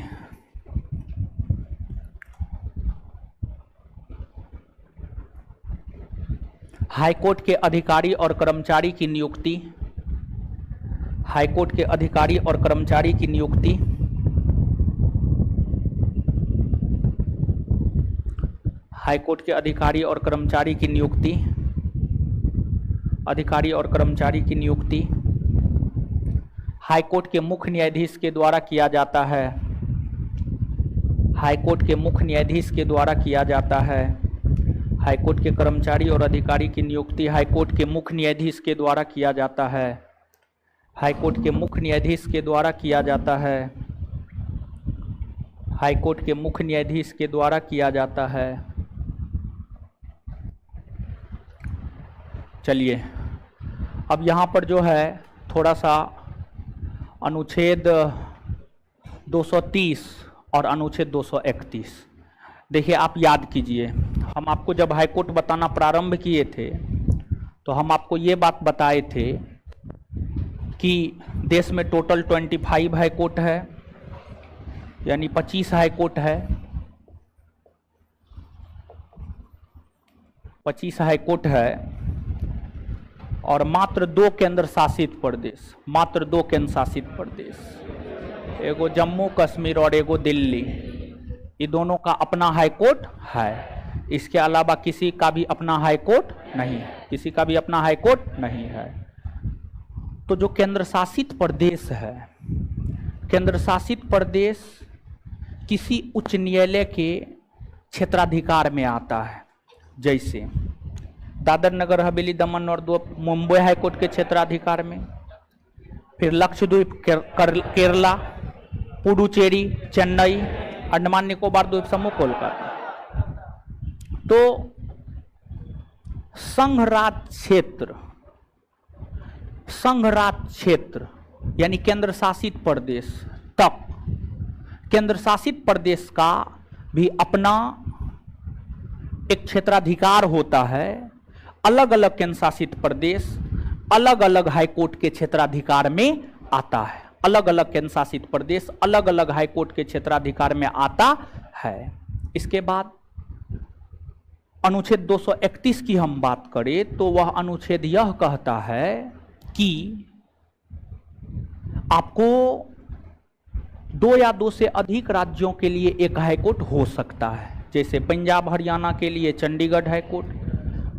हाईकोर्ट के अधिकारी और कर्मचारी की नियुक्ति हाईकोर्ट के मुख्य न्यायाधीश के द्वारा किया जाता है। हाईकोर्ट के कर्मचारी और अधिकारी की नियुक्ति हाईकोर्ट के मुख्य न्यायाधीश के द्वारा किया जाता है। चलिए अब यहाँ पर जो है थोड़ा सा अनुच्छेद 230 और अनुच्छेद 231 देखिए, आप याद कीजिए। हम आपको जब हाईकोर्ट बताना प्रारंभ किए थे तो हम आपको ये बात बताए थे कि देश में टोटल 25 हाईकोर्ट है, यानी 25 हाईकोर्ट है। 25 हाईकोर्ट है और मात्र 2 केंद्र शासित प्रदेश, एगो जम्मू कश्मीर और एगो दिल्ली, ये दोनों का अपना हाईकोर्ट है। इसके अलावा किसी का भी अपना हाईकोर्ट नहीं है। तो जो केंद्र शासित प्रदेश किसी उच्च न्यायालय के क्षेत्राधिकार में आता है। जैसे दादर नगर हवेली दमन और दीव मुंबई हाईकोर्ट के क्षेत्राधिकार में, फिर लक्षद्वीप, केरला, पुडुचेरी, चेन्नई, अंडमान निकोबार द्वीप समूह, कोलकाता। तो संघ राज क्षेत्र यानी केंद्र शासित प्रदेश तक, केंद्र शासित प्रदेश का भी अपना एक क्षेत्राधिकार होता है। अलग अलग केंद्र शासित प्रदेश अलग अलग हाईकोर्ट के क्षेत्राधिकार में आता है। अलग अलग केंद्र शासित प्रदेश अलग अलग हाईकोर्ट के क्षेत्राधिकार में आता है। इसके बाद अनुच्छेद 231 की हम बात करें तो वह अनुच्छेद यह कहता है कि आपको 2 या 2 से अधिक राज्यों के लिए एक हाईकोर्ट हो सकता है। जैसे पंजाब हरियाणा के लिए चंडीगढ़ हाईकोर्ट,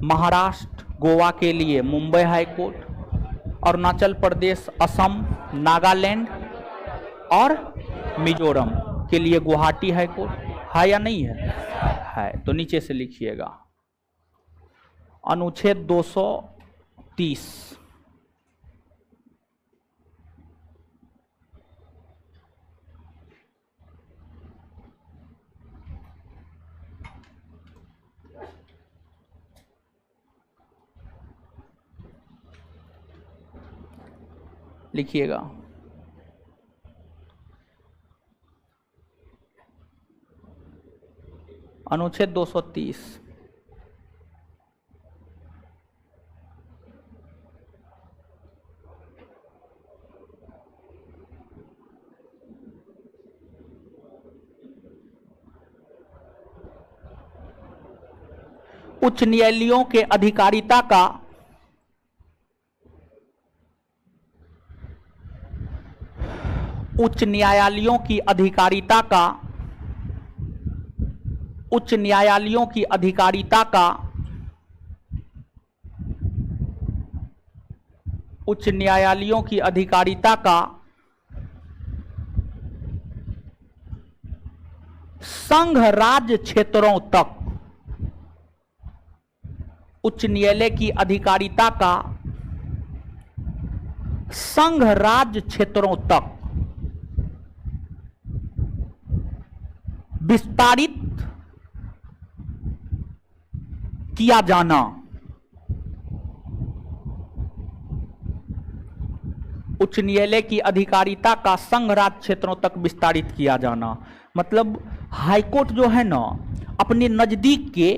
महाराष्ट्र गोवा के लिए मुंबई हाईकोर्ट, अरुणाचल प्रदेश असम नागालैंड और मिजोरम के लिए गुवाहाटी हाईकोर्ट है या नहीं है? तो नीचे से लिखिएगा अनुच्छेद 230 लिखिएगा। अनुच्छेद 230 उच्च न्यायालयों के अधिकारिता का उच्च न्यायालयों की अधिकारिता का उच्च न्यायालयों की अधिकारिता का उच्च न्यायालयों की अधिकारिता का संघ राज्य क्षेत्रों तक उच्च न्यायालय की अधिकारिता का संघ राज्य क्षेत्रों तक विस्तारित किया जाना उच्च न्यायालय की अधिकारिता का संघ राज्य क्षेत्रों तक विस्तारित किया जाना मतलब हाईकोर्ट जो है ना अपने नजदीक के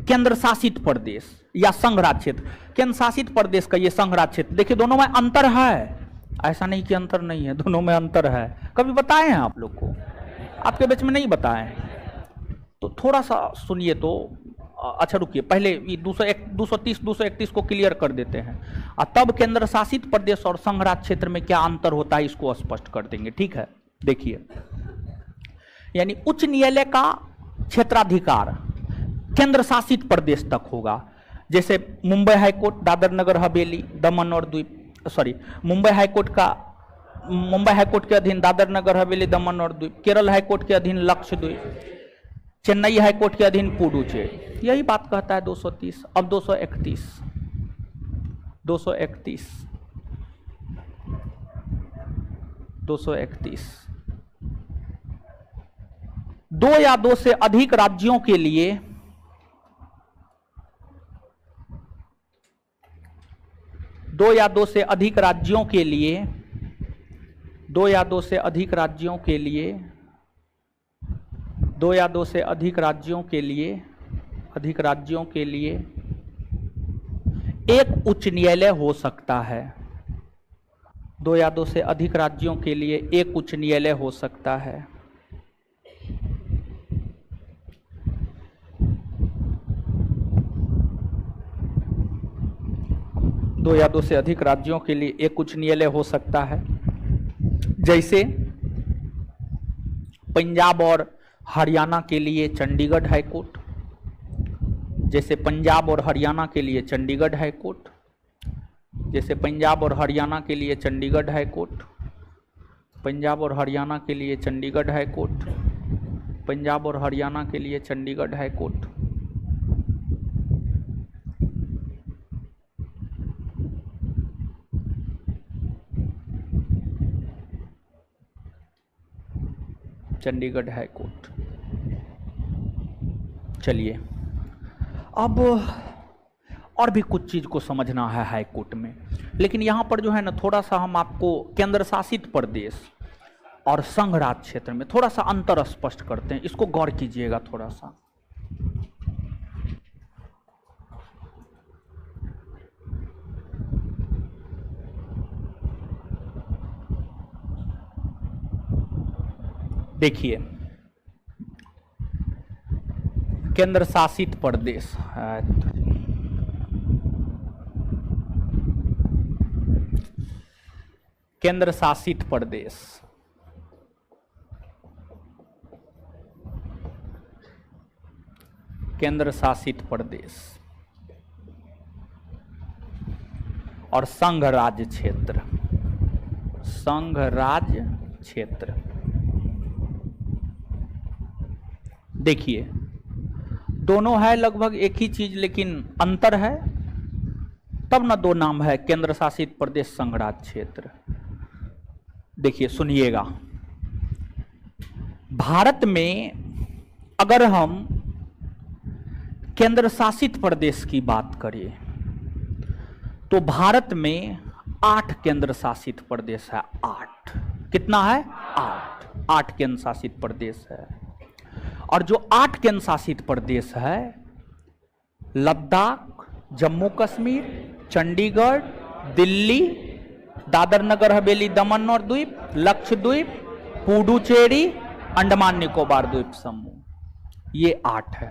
केंद्र शासित प्रदेश या संघ राज्य क्षेत्र, केंद्र शासित प्रदेश का ये संघ राज्य क्षेत्र, देखिए दोनों में अंतर है, ऐसा नहीं कि अंतर नहीं है, दोनों में अंतर है। कभी बताए हैं आप लोग को? आपके बीच में नहीं बताए तो थोड़ा सा सुनिए तो। अच्छा रुकिए, पहले 230 231 को क्लियर कर देते हैं और तब केंद्र शासित प्रदेश और संघ राज्य क्षेत्र में क्या अंतर होता है इसको स्पष्ट कर देंगे। ठीक है, देखिए, यानी उच्च न्यायालय का क्षेत्राधिकार केंद्र शासित प्रदेश तक होगा। जैसे मुंबई हाईकोर्ट, दादर नगर हवेली, दमन और द्वीप, मुंबई हाईकोर्ट के अधीन दादर नगर हवेली, दमन और द्वीप, केरल हाईकोर्ट के अधीन लक्षद्वीप, चेन्नई हाईकोर्ट के अधीन पुडुचेरी, यही बात कहता है 230। अब 231 2 या 2 से अधिक राज्यों के लिए दो या दो से अधिक राज्यों के लिए दो या दो से अधिक राज्यों के लिए दो या दो से अधिक राज्यों के लिए एक उच्च न्यायालय हो सकता है। 2 या 2 से अधिक राज्यों के लिए एक उच्च न्यायालय हो सकता है। दो या दो से अधिक राज्यों के लिए एक उच्च न्यायालय हो सकता है। जैसे पंजाब और हरियाणा के लिए चंडीगढ़ हाईकोर्ट, जैसे पंजाब और हरियाणा के लिए चंडीगढ़ हाईकोर्ट, जैसे पंजाब और हरियाणा के लिए चंडीगढ़ हाईकोर्ट, पंजाब और हरियाणा के लिए चंडीगढ़ हाईकोर्ट, पंजाब और हरियाणा के लिए चंडीगढ़ हाईकोर्ट। चंडीगढ़ हाईकोर्ट। चलिए अब और भी कुछ चीज को समझना है हाईकोर्ट में, लेकिन यहां पर जो है ना थोड़ा सा हम आपको केंद्र शासित प्रदेश और संघ राज्य क्षेत्र में थोड़ा सा अंतर स्पष्ट करते हैं, इसको गौर कीजिएगा थोड़ा सा। देखिए, केंद्र शासित प्रदेश केंद्र शासित प्रदेश, केंद्र शासित प्रदेश और संघ राज्य क्षेत्र, संघ राज्य क्षेत्र। देखिए, दोनों है लगभग एक ही चीज, लेकिन अंतर है, तब ना दो नाम है, केंद्र शासित प्रदेश, संघ राज्य क्षेत्र। देखिए सुनिएगा, भारत में अगर हम केंद्र शासित प्रदेश की बात करें तो भारत में 8 केंद्र शासित प्रदेश है। 8, कितना है? 8 केंद्र शासित प्रदेश है। और जो 8 केंद्र शासित प्रदेश है, लद्दाख, जम्मू कश्मीर, चंडीगढ़, दिल्ली, दादर नगर हवेली, दमन और द्वीप, लक्षद्वीप, पुडुचेरी, अंडमान निकोबार द्वीप समूह, ये 8 है।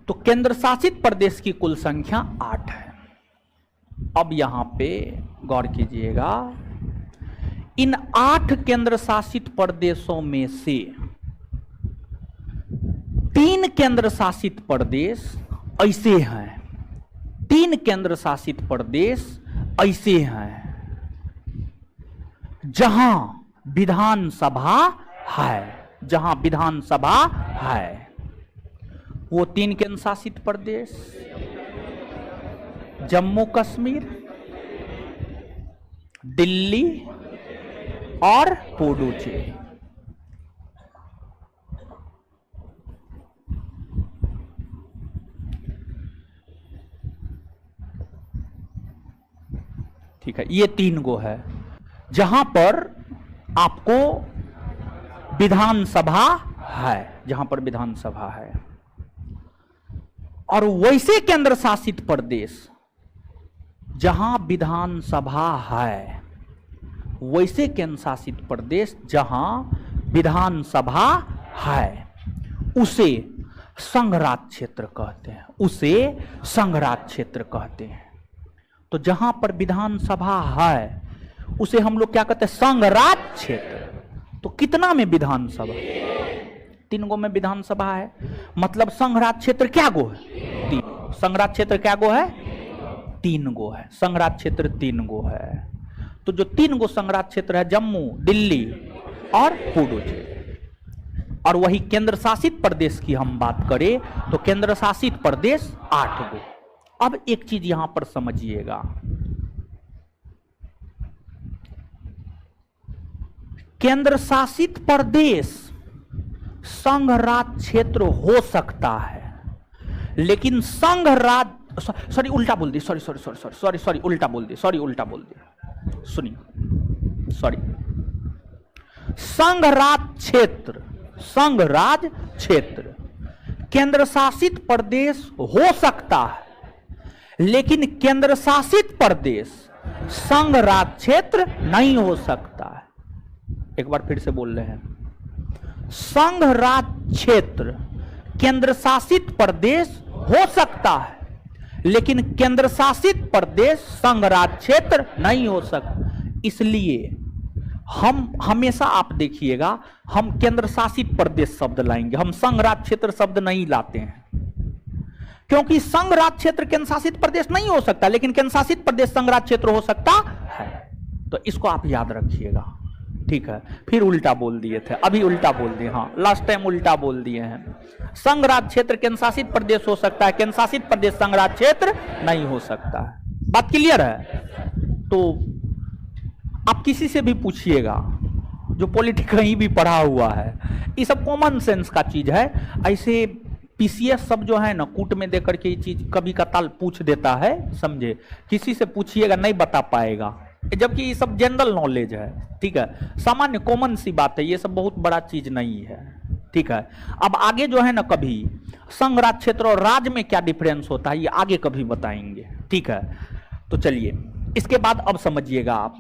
तो केंद्र शासित प्रदेश की कुल संख्या 8 है। अब यहां पे गौर कीजिएगा, इन 8 केंद्र शासित प्रदेशों में से 3 केंद्र शासित प्रदेश ऐसे हैं, 3 केंद्र शासित प्रदेश ऐसे हैं जहां विधानसभा है, जहां विधानसभा है। वो 3 केंद्र शासित प्रदेश जम्मू कश्मीर, दिल्ली और पुडुचेरी। ठीक है, ये 3 गो है जहां पर आपको विधानसभा है, जहां पर विधानसभा है। और वैसे केंद्र शासित प्रदेश जहां विधानसभा है, वैसे केंद्र शासित प्रदेश जहां विधानसभा है, उसे संघ राज्य क्षेत्र कहते हैं, उसे संघ राज्य क्षेत्र कहते हैं। तो जहां पर विधानसभा है उसे हम लोग क्या कहते हैं? संघ राज्य क्षेत्र। तो कितना में विधानसभा? 3 गो में विधानसभा है, मतलब संघ राज्य क्षेत्र क्या गो है? 3। संघ राज्य क्षेत्र क्या गो है? 3 गो है। संघ राज्य क्षेत्र 3 गो है। तो जो 3 गो संघ राज्य क्षेत्र है, जम्मू, दिल्ली और पुडुचेरी। और वही केंद्र शासित प्रदेश की हम बात करें तो केंद्र शासित प्रदेश 8 गो। अब एक चीज यहां पर समझिएगा, केंद्र शासित प्रदेश संघ राज्य क्षेत्र हो सकता है, लेकिन संघ राज्य, सॉरी उल्टा बोल दी, सॉरी उल्टा बोल दी, सुनिए, सॉरी, संघ राज्य क्षेत्र, संघ राज्य क्षेत्र केंद्र शासित प्रदेश हो सकता है, लेकिन केंद्र शासित प्रदेश संघ राज्य क्षेत्र नहीं हो सकता है। एक बार फिर से बोल रहे हैं, संघ राज्य क्षेत्र केंद्र शासित प्रदेश हो सकता है, लेकिन केंद्र शासित प्रदेश संघ राज्य क्षेत्र नहीं हो सकता। इसलिए हम हमेशा, आप देखिएगा, हम केंद्र शासित प्रदेश शब्द लाएंगे, हम संघ राज्य क्षेत्र शब्द नहीं लाते हैं, क्योंकि संघ राज्य क्षेत्र केंद्र शासित प्रदेश नहीं हो सकता, लेकिन केंद्र शासित प्रदेश संघ राज्य क्षेत्र हो सकता है। तो इसको आप याद रखिएगा, ठीक है। फिर उल्टा बोल दिए थे, अभी उल्टा बोल दिए, हाँ लास्ट टाइम उल्टा बोल दिए हैं। संघ राज्य क्षेत्र केंद्र शासित प्रदेश हो सकता है, केंद्र शासित प्रदेश संघ राज्य क्षेत्र नहीं हो सकता है। बात क्लियर है? तो आप किसी से भी पूछिएगा जो पॉलिटिक्स कहीं भी पढ़ा हुआ है, ये सब कॉमन सेंस का चीज है। ऐसे पीसीएस सब जो है ना, कूट में देकर के ये चीज कभी कताल पूछ देता है, समझे। किसी से पूछिएगा नहीं बता पाएगा, जबकि ये सब जनरल नॉलेज है, ठीक है, सामान्य कॉमन सी बात है, ये सब बहुत बड़ा चीज नहीं है, ठीक है। अब आगे जो है ना, कभी संघ राज्य क्षेत्र और राज्य में क्या डिफरेंस होता है ये आगे कभी बताएंगे, ठीक है। तो चलिए इसके बाद अब समझिएगा आप,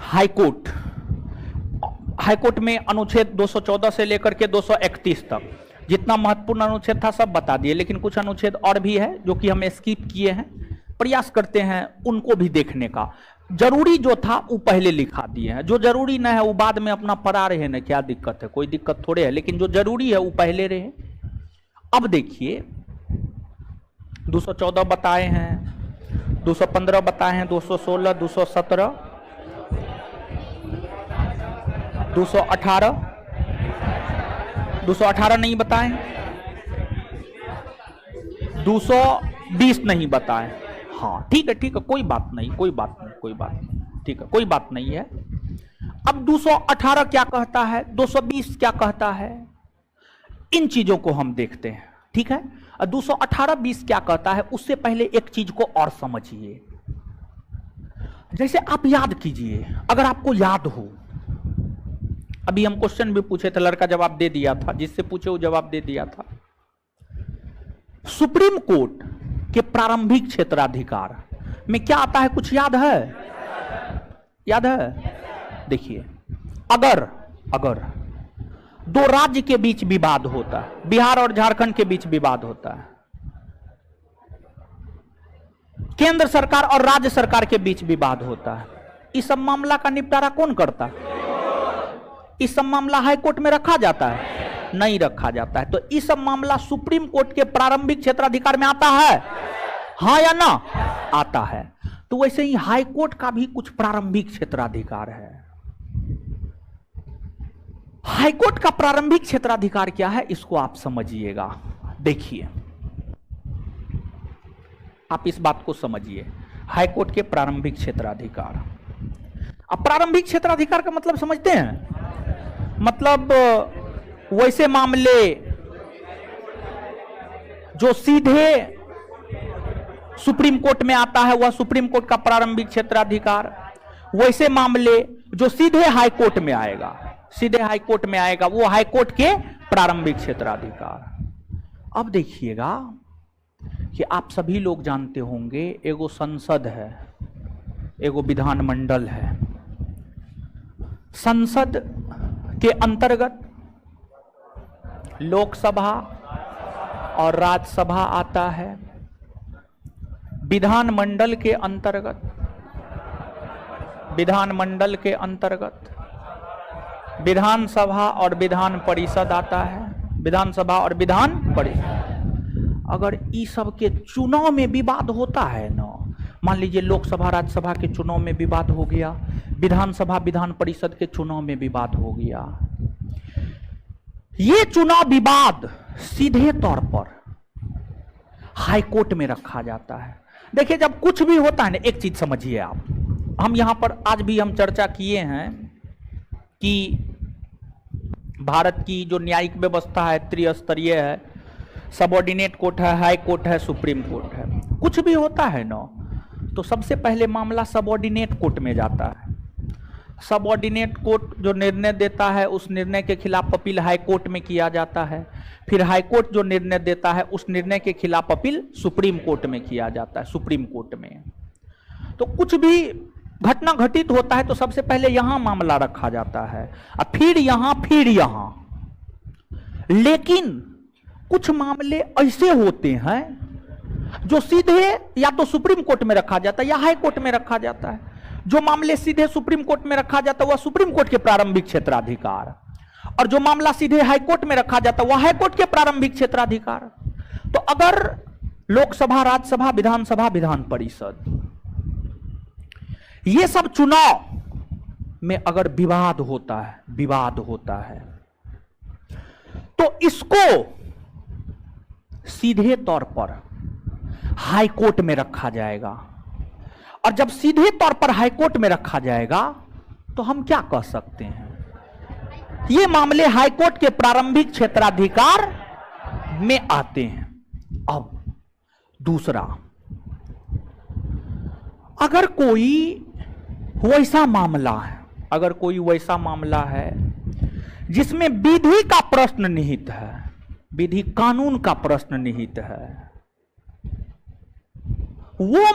हाईकोर्ट, हाईकोर्ट में अनुच्छेद 214 से लेकर के 231 तक जितना महत्वपूर्ण अनुच्छेद था सब बता दिए, लेकिन कुछ अनुच्छेद और भी है जो कि हम स्किप किए हैं, प्रयास करते हैं उनको भी देखने का। जरूरी जो था वो पहले लिखा दिए हैं, जो जरूरी न है वो बाद में अपना पढ़ा रहे ना, क्या दिक्कत है, कोई दिक्कत थोड़े है, लेकिन जो जरूरी है वो पहले रहे। अब देखिए 214 बताए हैं, 215 बताए हैं, 216, 217, 218, 218 नहीं बताए, 220 नहीं बताए। हाँ ठीक है, कोई बात नहीं, कोई बात नहीं, कोई बात नहीं, ठीक है, कोई बात नहीं है। अब 218 क्या कहता है, 220 क्या कहता है, इन चीजों को हम देखते हैं, ठीक है। 218-20 क्या कहता है, उससे पहले एक चीज को और समझिए। जैसे आप याद कीजिए, अगर आपको याद हो, अभी हम क्वेश्चन भी पूछे थे, लड़का जवाब दे दिया था, जिससे पूछे वो जवाब दे दिया था। सुप्रीम कोर्ट के प्रारंभिक क्षेत्राधिकार में क्या आता है, कुछ याद है? याद है? देखिए, अगर दो राज्य के बीच विवाद होता है, बिहार और झारखंड के बीच विवाद होता है, केंद्र सरकार और राज्य सरकार के बीच विवाद होता है, इस सब मामला का निपटारा कौन करता है? इस सब मामला हाई कोर्ट में रखा जाता है? नहीं रखा जाता है। तो इस सब मामला सुप्रीम कोर्ट के प्रारंभिक क्षेत्राधिकार में आता है, हाँ या ना? आता है। तो वैसे ही हाई कोर्ट का भी कुछ प्रारंभिक क्षेत्राधिकार है। हाई कोर्ट का प्रारंभिक क्षेत्राधिकार क्या है, इसको आप समझिएगा। देखिए, आप इस बात को समझिए, हाई कोर्ट के प्रारंभिक क्षेत्राधिकार। अब प्रारंभिक क्षेत्राधिकार का मतलब समझते हैं? मतलब वैसे मामले जो सीधे सुप्रीम कोर्ट में आता है वह सुप्रीम कोर्ट का प्रारंभिक क्षेत्राधिकार, वैसे मामले जो सीधे हाई कोर्ट में आएगा, सीधे हाई कोर्ट में आएगा, वो हाई कोर्ट के प्रारंभिक क्षेत्राधिकार। अब देखिएगा कि आप सभी लोग जानते होंगे, एगो संसद है, एगो विधानमंडल है। संसद के अंतर्गत लोकसभा और राज्यसभा आता है। विधानमंडल के अंतर्गत विधानसभा और विधान परिषद आता है। विधानसभा और विधान परिषद, अगर इस सब के चुनाव में विवाद होता है ना, मान लीजिए लोकसभा राज्यसभा के चुनाव में विवाद हो गया, विधानसभा विधान परिषद के चुनाव में विवाद हो गया, ये चुनाव विवाद सीधे तौर पर हाई कोर्ट में रखा जाता है। देखिए, जब कुछ भी होता है ना, एक चीज समझिए आप, हम यहां पर आज भी हम चर्चा किए हैं कि भारत की जो न्यायिक व्यवस्था है त्रिस्तरीय है, सबऑर्डिनेट कोर्ट है, हाई कोर्ट है, सुप्रीम कोर्ट है। कुछ भी होता है ना, तो सबसे पहले मामला सबऑर्डिनेट कोर्ट में जाता है। सबऑर्डिनेट कोर्ट जो निर्णय देता है, उस निर्णय के खिलाफ अपील हाई कोर्ट में किया जाता है। फिर हाई कोर्ट जो निर्णय देता है, उस निर्णय के खिलाफ अपील सुप्रीम कोर्ट में किया जाता है, सुप्रीम कोर्ट में। तो कुछ भी घटना घटित होता है तो सबसे पहले यहां मामला रखा जाता है, और फिर यहां। लेकिन कुछ मामले ऐसे होते हैं जो सीधे या तो सुप्रीम कोर्ट में रखा जाता है या हाई कोर्ट में रखा जाता है। जो मामले सीधे सुप्रीम कोर्ट में रखा जाता है वह सुप्रीम कोर्ट के प्रारंभिक क्षेत्राधिकार, और जो मामला सीधे हाई कोर्ट में रखा जाता है वह हाई कोर्ट के प्रारंभिक क्षेत्राधिकार। तो अगर लोकसभा, राज्यसभा, विधानसभा, विधान परिषद, ये सब चुनाव में अगर विवाद होता है तो इसको सीधे तौर पर हाई कोर्ट में रखा जाएगा। और जब सीधे तौर पर हाई कोर्ट में रखा जाएगा तो हम क्या कह सकते हैं, ये मामले हाई कोर्ट के प्रारंभिक क्षेत्राधिकार में आते हैं। अब दूसरा, अगर कोई वैसा मामला है जिसमें विधि का प्रश्न निहित है, विधि कानून का प्रश्न निहित है, वो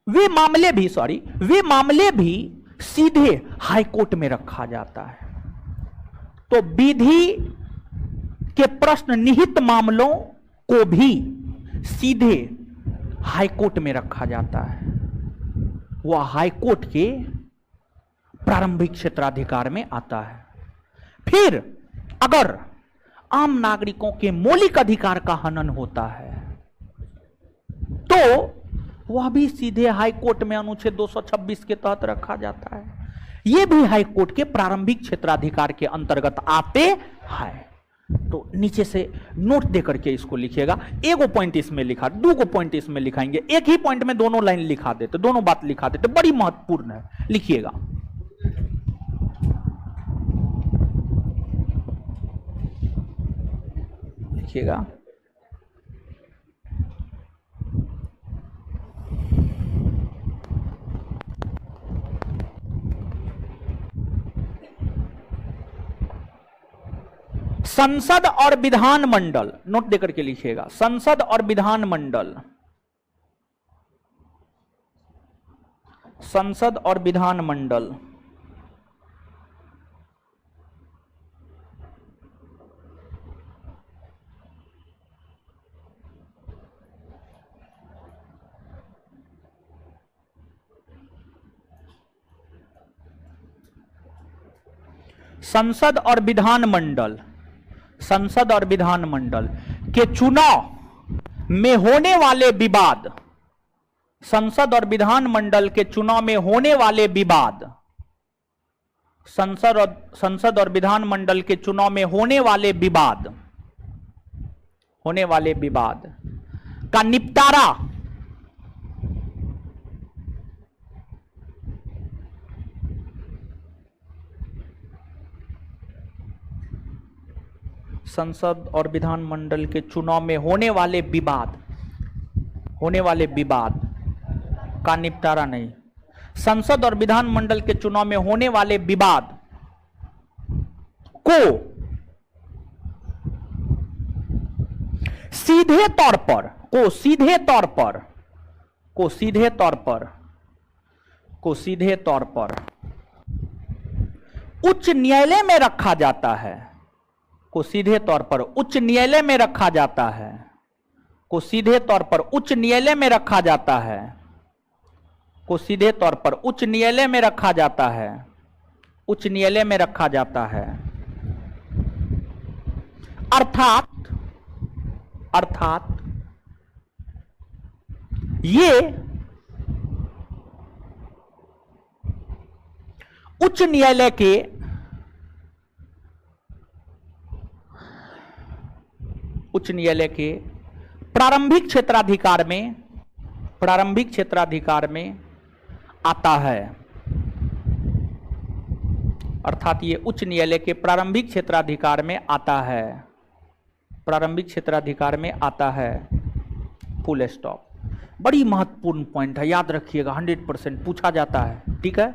वे मामले भी सीधे हाई कोर्ट में रखा जाता है। तो विधि के प्रश्न निहित मामलों को भी सीधे हाई कोर्ट में रखा जाता है। वह हाई कोर्ट के प्रारंभिक क्षेत्राधिकार में आता है। फिर अगर आम नागरिकों के मौलिक अधिकार का हनन होता है तो वह भी सीधे हाई कोर्ट में अनुच्छेद 226 के तहत रखा जाता है। यह भी हाई कोर्ट के प्रारंभिक क्षेत्राधिकार के अंतर्गत आते हैं। तो नीचे से नोट देकर के इसको लिखिएगा। एगो पॉइंट इसमें लिखा, दो को पॉइंट इसमें लिखाएंगे, एक ही पॉइंट में दोनों लाइन लिखा देते, दोनों बात लिखा देते, बड़ी महत्वपूर्ण है, लिखिएगा। लिखिएगा। संसद और विधानमंडल, नोट देकर के लिखिएगा, संसद और विधानमंडल, संसद और विधानमंडल संसद और विधानमंडल, संसद और विधानमंडल के चुनाव में होने वाले विवाद, संसद और विधानमंडल के चुनाव में होने वाले विवाद, संसद और विधानमंडल के चुनाव में होने वाले विवाद का निपटारा संसद और विधानमंडल के चुनाव में होने वाले विवाद का निपटारा नहीं, संसद और विधानमंडल के चुनाव में होने वाले विवाद को सीधे तौर पर उच्च न्यायालय में रखा जाता है, को सीधे तौर पर उच्च न्यायालय में रखा जाता है, को सीधे तौर पर उच्च न्यायालय में रखा जाता है, को सीधे तौर पर उच्च न्यायालय में रखा जाता है, उच्च न्यायालय में रखा जाता है। अर्थात ये उच्च न्यायालय के प्रारंभिक क्षेत्राधिकार में आता है। अर्थात ये उच्च न्यायालय के प्रारंभिक क्षेत्राधिकार में आता है, फुल स्टॉप। बड़ी महत्वपूर्ण पॉइंट है, याद रखिएगा, 100% पूछा जाता है। ठीक है,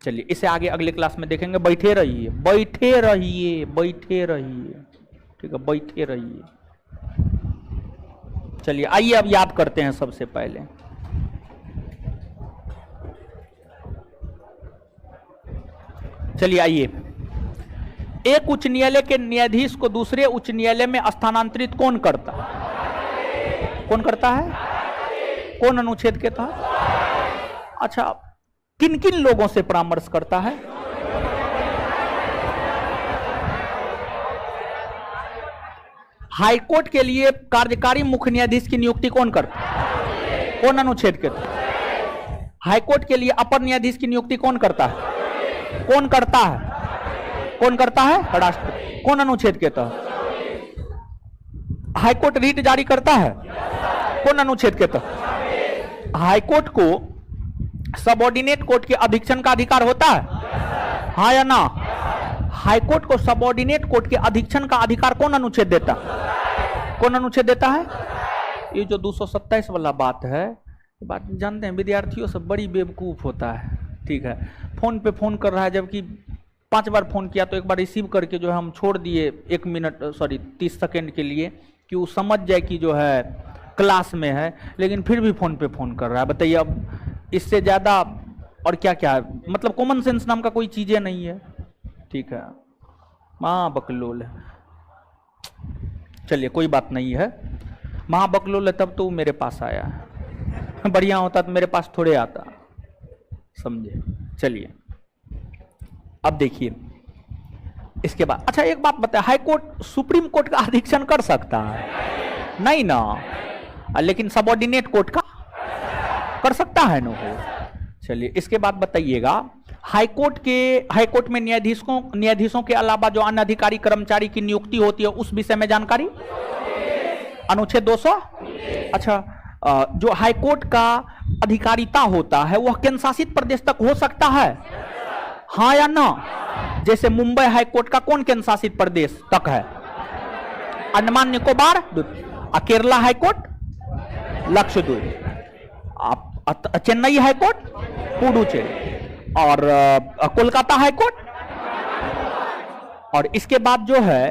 चलिए इसे आगे अगले क्लास में देखेंगे। बैठे रहिए, ठीक है, बैठे रहिए। चलिए आइए अब याद करते हैं। सबसे पहले चलिए आइए, एक उच्च न्यायालय के न्यायाधीश को दूसरे उच्च न्यायालय में स्थानांतरित कौन करता है? कौन अनुच्छेद के तहत? अच्छा, किन किन लोगों से परामर्श करता है? हाईकोर्ट के लिए कार्यकारी मुख्य न्यायाधीश की नियुक्ति कौन करता है? कौन अनुच्छेद के तहत? हाईकोर्ट के लिए अपर न्यायाधीश की नियुक्ति कौन करता है? कौन करता है? राष्ट्रपति। कौन अनुच्छेद के तहत? हाईकोर्ट रीट जारी करता है? कौन अनुच्छेद के तहत? हाईकोर्ट को सबऑर्डिनेट कोर्ट के अधीक्षण का अधिकार होता है? हाँ या ना? हाईकोर्ट को सबऑर्डिनेट कोर्ट के अधीक्षण का अधिकार कौन अनुच्छेद देता है? कौन अनुच्छेद देता है? ये जो 227 वाला बात है, बात जानते हैं, विद्यार्थियों से बड़ी बेवकूफ होता है। ठीक है, फोन पे फोन कर रहा है, जबकि 5 बार फोन किया तो एक बार रिसीव करके जो है हम छोड़ दिए 30 सेकेंड के लिए, कि वो समझ जाए कि जो है क्लास में है, लेकिन फिर भी फोन पे फोन कर रहा है। बताइए अब इससे ज्यादा और क्या क्या है, मतलब कॉमन सेंस नाम का कोई चीजें नहीं है। ठीक है, महाबकलोल है, चलिए कोई बात नहीं है। महाबकलोल है तब तो मेरे पास आया है, बढ़िया होता तो मेरे पास थोड़े आता, समझे। चलिए अब देखिए इसके बाद, अच्छा एक बात बताए, हाई कोर्ट सुप्रीम कोर्ट का अधीक्षण कर सकता है? नहीं ना, लेकिन सबऑर्डिनेट कोर्ट का कर सकता है ना वो। चलिए इसके बाद बताइएगा, हाई कोर्ट में न्यायाधीशों के अलावा जो अन्य अधिकारी कर्मचारी की नियुक्ति होती है उस विषय में जानकारी, अनुच्छेद 200। अच्छा, जो हाई कोर्ट का अधिकारिता होता है वह केंद्र शासित प्रदेश तक हो सकता है, हाँ या ना? जैसे मुंबई हाई कोर्ट का कौन केंद्र शासित प्रदेश तक है? Andaman Nicobar, Kerala high court Lakshadweep, Chennai high court Puducherry, और कोलकाता हाई कोर्ट। और इसके बाद जो है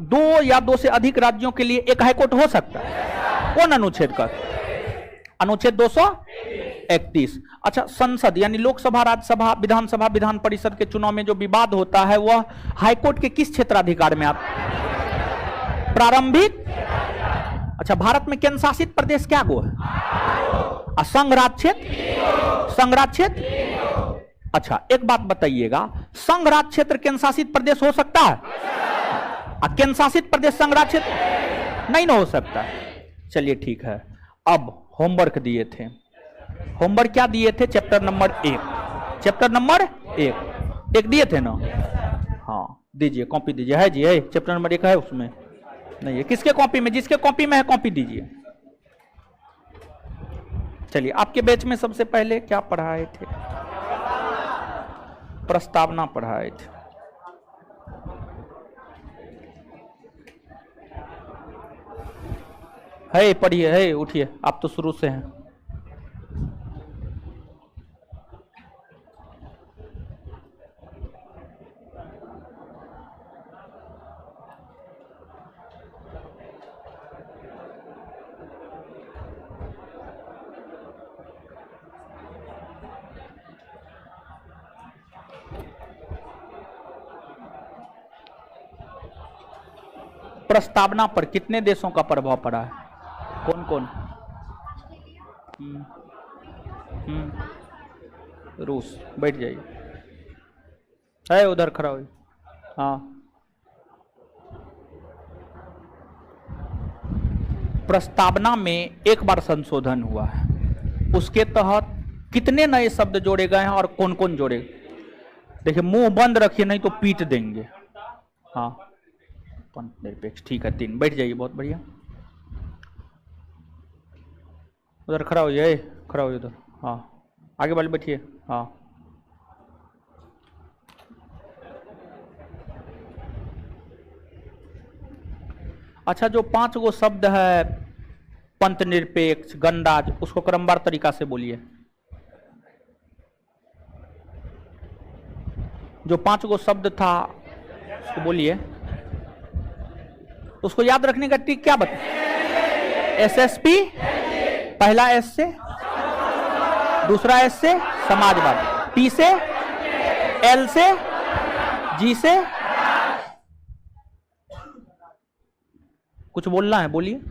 2 या 2 से अधिक राज्यों के लिए एक हाई कोर्ट हो सकता है, कौन अनुच्छेद का? अनुच्छेद 231। अच्छा, संसद यानी लोकसभा, राज्यसभा, विधानसभा, विधान परिषद के चुनाव में जो विवाद होता है वह हाईकोर्ट के किस क्षेत्राधिकार में आता है? प्रारंभिक। अच्छा, भारत में केंद्र शासित प्रदेश क्या गो है? संघ राज्य क्षेत्र, संघ राज्य क्षेत्र। अच्छा एक बात बताइएगा, संघ राज्य क्षेत्र केंद्र शासित प्रदेश हो सकता है? केंद्र शासित प्रदेश संघ राज्य क्षेत्र नहीं ना हो सकता। चलिए ठीक है, अब होमवर्क दिए थे, होमवर्क क्या दिए थे? चैप्टर नंबर 1, चैप्टर नंबर 1 दिए थे ना? हाँ दीजिए, कॉपी दीजिए। है जी, है चैप्टर नंबर 1 है उसमें? नहीं है। किसके कॉपी में? जिसके कॉपी में है कॉपी दीजिए। चलिए, आपके बैच में सबसे पहले क्या पढ़ाए थे? प्रस्तावना पढ़ाए थे। है, पढ़िए, है, उठिए, आप तो शुरू से हैं। प्रस्तावना पर कितने देशों का प्रभाव पड़ा है? कौन कौन? रूस। बैठ जाइए, है उधर खड़ा हुई। हाँ, प्रस्तावना में एक बार संशोधन हुआ है, उसके तहत कितने नए शब्द जोड़े गए हैं और कौन कौन जोड़े? देखिए, मुंह बंद रखिए नहीं तो पीट देंगे। हाँ, पंथ निरपेक्ष, ठीक है 3। बैठ जाइए, बहुत बढ़िया। उधर खड़ा होइए, खड़ा होइए उधर। हाँ, आगे वाले बैठिए। हाँ, अच्छा, जो 5 गो शब्द है, पंथ निरपेक्ष, गणराज्य, उसको क्रमवार तरीका से बोलिए। जो 5 गो शब्द था उसको बोलिए। उसको याद रखने का ट्रिक क्या बता? एसएसपी, पहला एस से, दूसरा एस से समाजवाद, टी से, एल से, जी से। कुछ बोलना है, बोलिए।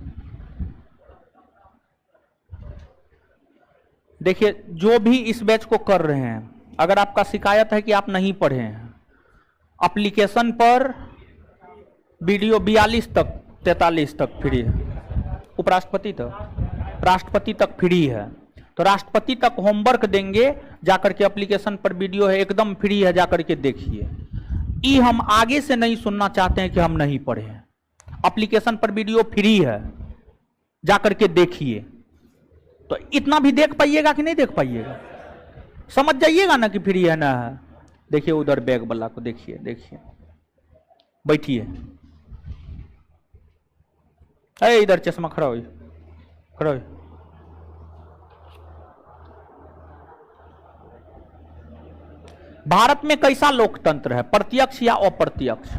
देखिए, जो भी इस बैच को कर रहे हैं, अगर आपका शिकायत है कि आप नहीं पढ़े हैं, एप्लीकेशन पर वीडियो 42 तक 43 तक फ्री है, उपराष्ट्रपति तक, राष्ट्रपति तक फ्री है। तो राष्ट्रपति तक होमवर्क देंगे, जाकर के एप्लीकेशन पर वीडियो है, एकदम फ्री है, जाकर के देखिए। ये हम आगे से नहीं सुनना चाहते हैं कि हम नहीं पढ़े हैं। एप्लीकेशन पर वीडियो फ्री है, जाकर के देखिए। तो इतना भी देख पाइएगा कि नहीं देख पाइएगा? समझ जाइएगा ना कि फ्री है ना है। देखिए उधर बैग वाला को देखिए, देखिए, बैठिए। अरे इधर चश्मा, खड़ा हो, खड़ा हो। भारत में कैसा लोकतंत्र है? प्रत्यक्ष या अप्रत्यक्ष?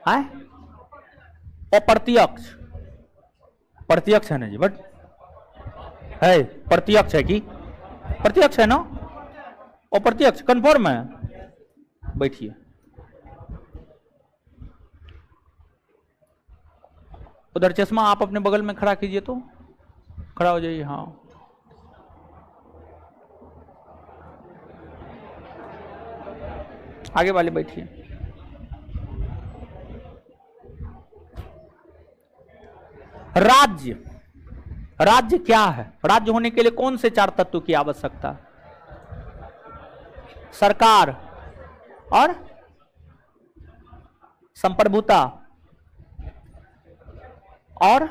है अप्रत्यक्ष? प्रत्यक्ष है ना जी, बट है प्रत्यक्ष है कि प्रत्यक्ष है ना? अप्रत्यक्ष कंफर्म है? बैठिए। उधर चश्मा आप अपने बगल में खड़ा कीजिए, तो खड़ा हो जाइए। हाँ, आगे वाले बैठिए। राज्य, राज्य क्या है? राज्य होने के लिए कौन से 4 तत्व की आवश्यकता? सरकार और संप्रभुता और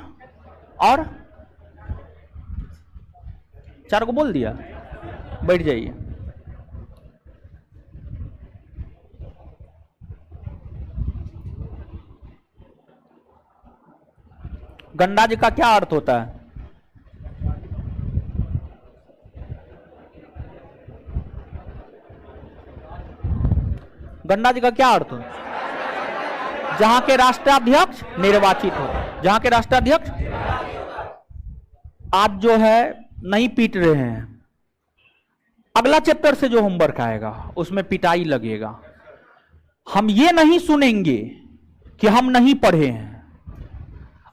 4 को बोल दिया। बैठ जाइए। गणराज्य का क्या अर्थ होता है? गणराज्य का क्या अर्थ है? जहां के राष्ट्राध्यक्ष निर्वाचित हो। जहां के राष्ट्राध्यक्ष आज जो है नहीं पीट रहे हैं, अगला चैप्टर से जो होमवर्क आएगा उसमें पिटाई लगेगा। हम ये नहीं सुनेंगे कि हम नहीं पढ़े हैं।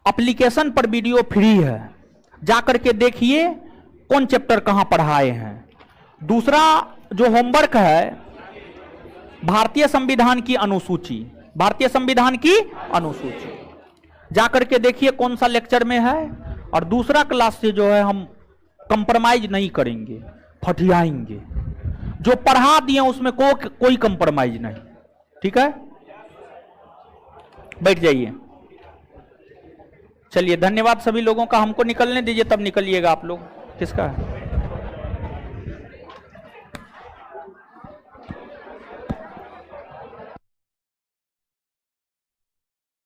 एप्लीकेशन पर वीडियो फ्री है, जाकर के देखिए कौन चैप्टर कहां पढ़ाए हैं। दूसरा जो होमवर्क है, भारतीय संविधान की अनुसूची, भारतीय संविधान की अनुसूची जाकर के देखिए कौन सा लेक्चर में है। और दूसरा क्लास से जो है हम कंप्रोमाइज नहीं करेंगे, फटियाएंगे। जो पढ़ा दिए उसमें कोई कंप्रोमाइज नहीं। ठीक है, बैठ जाइए। चलिए, धन्यवाद सभी लोगों का। हमको निकलने दीजिए, तब निकलिएगा आप लोग। किसका है?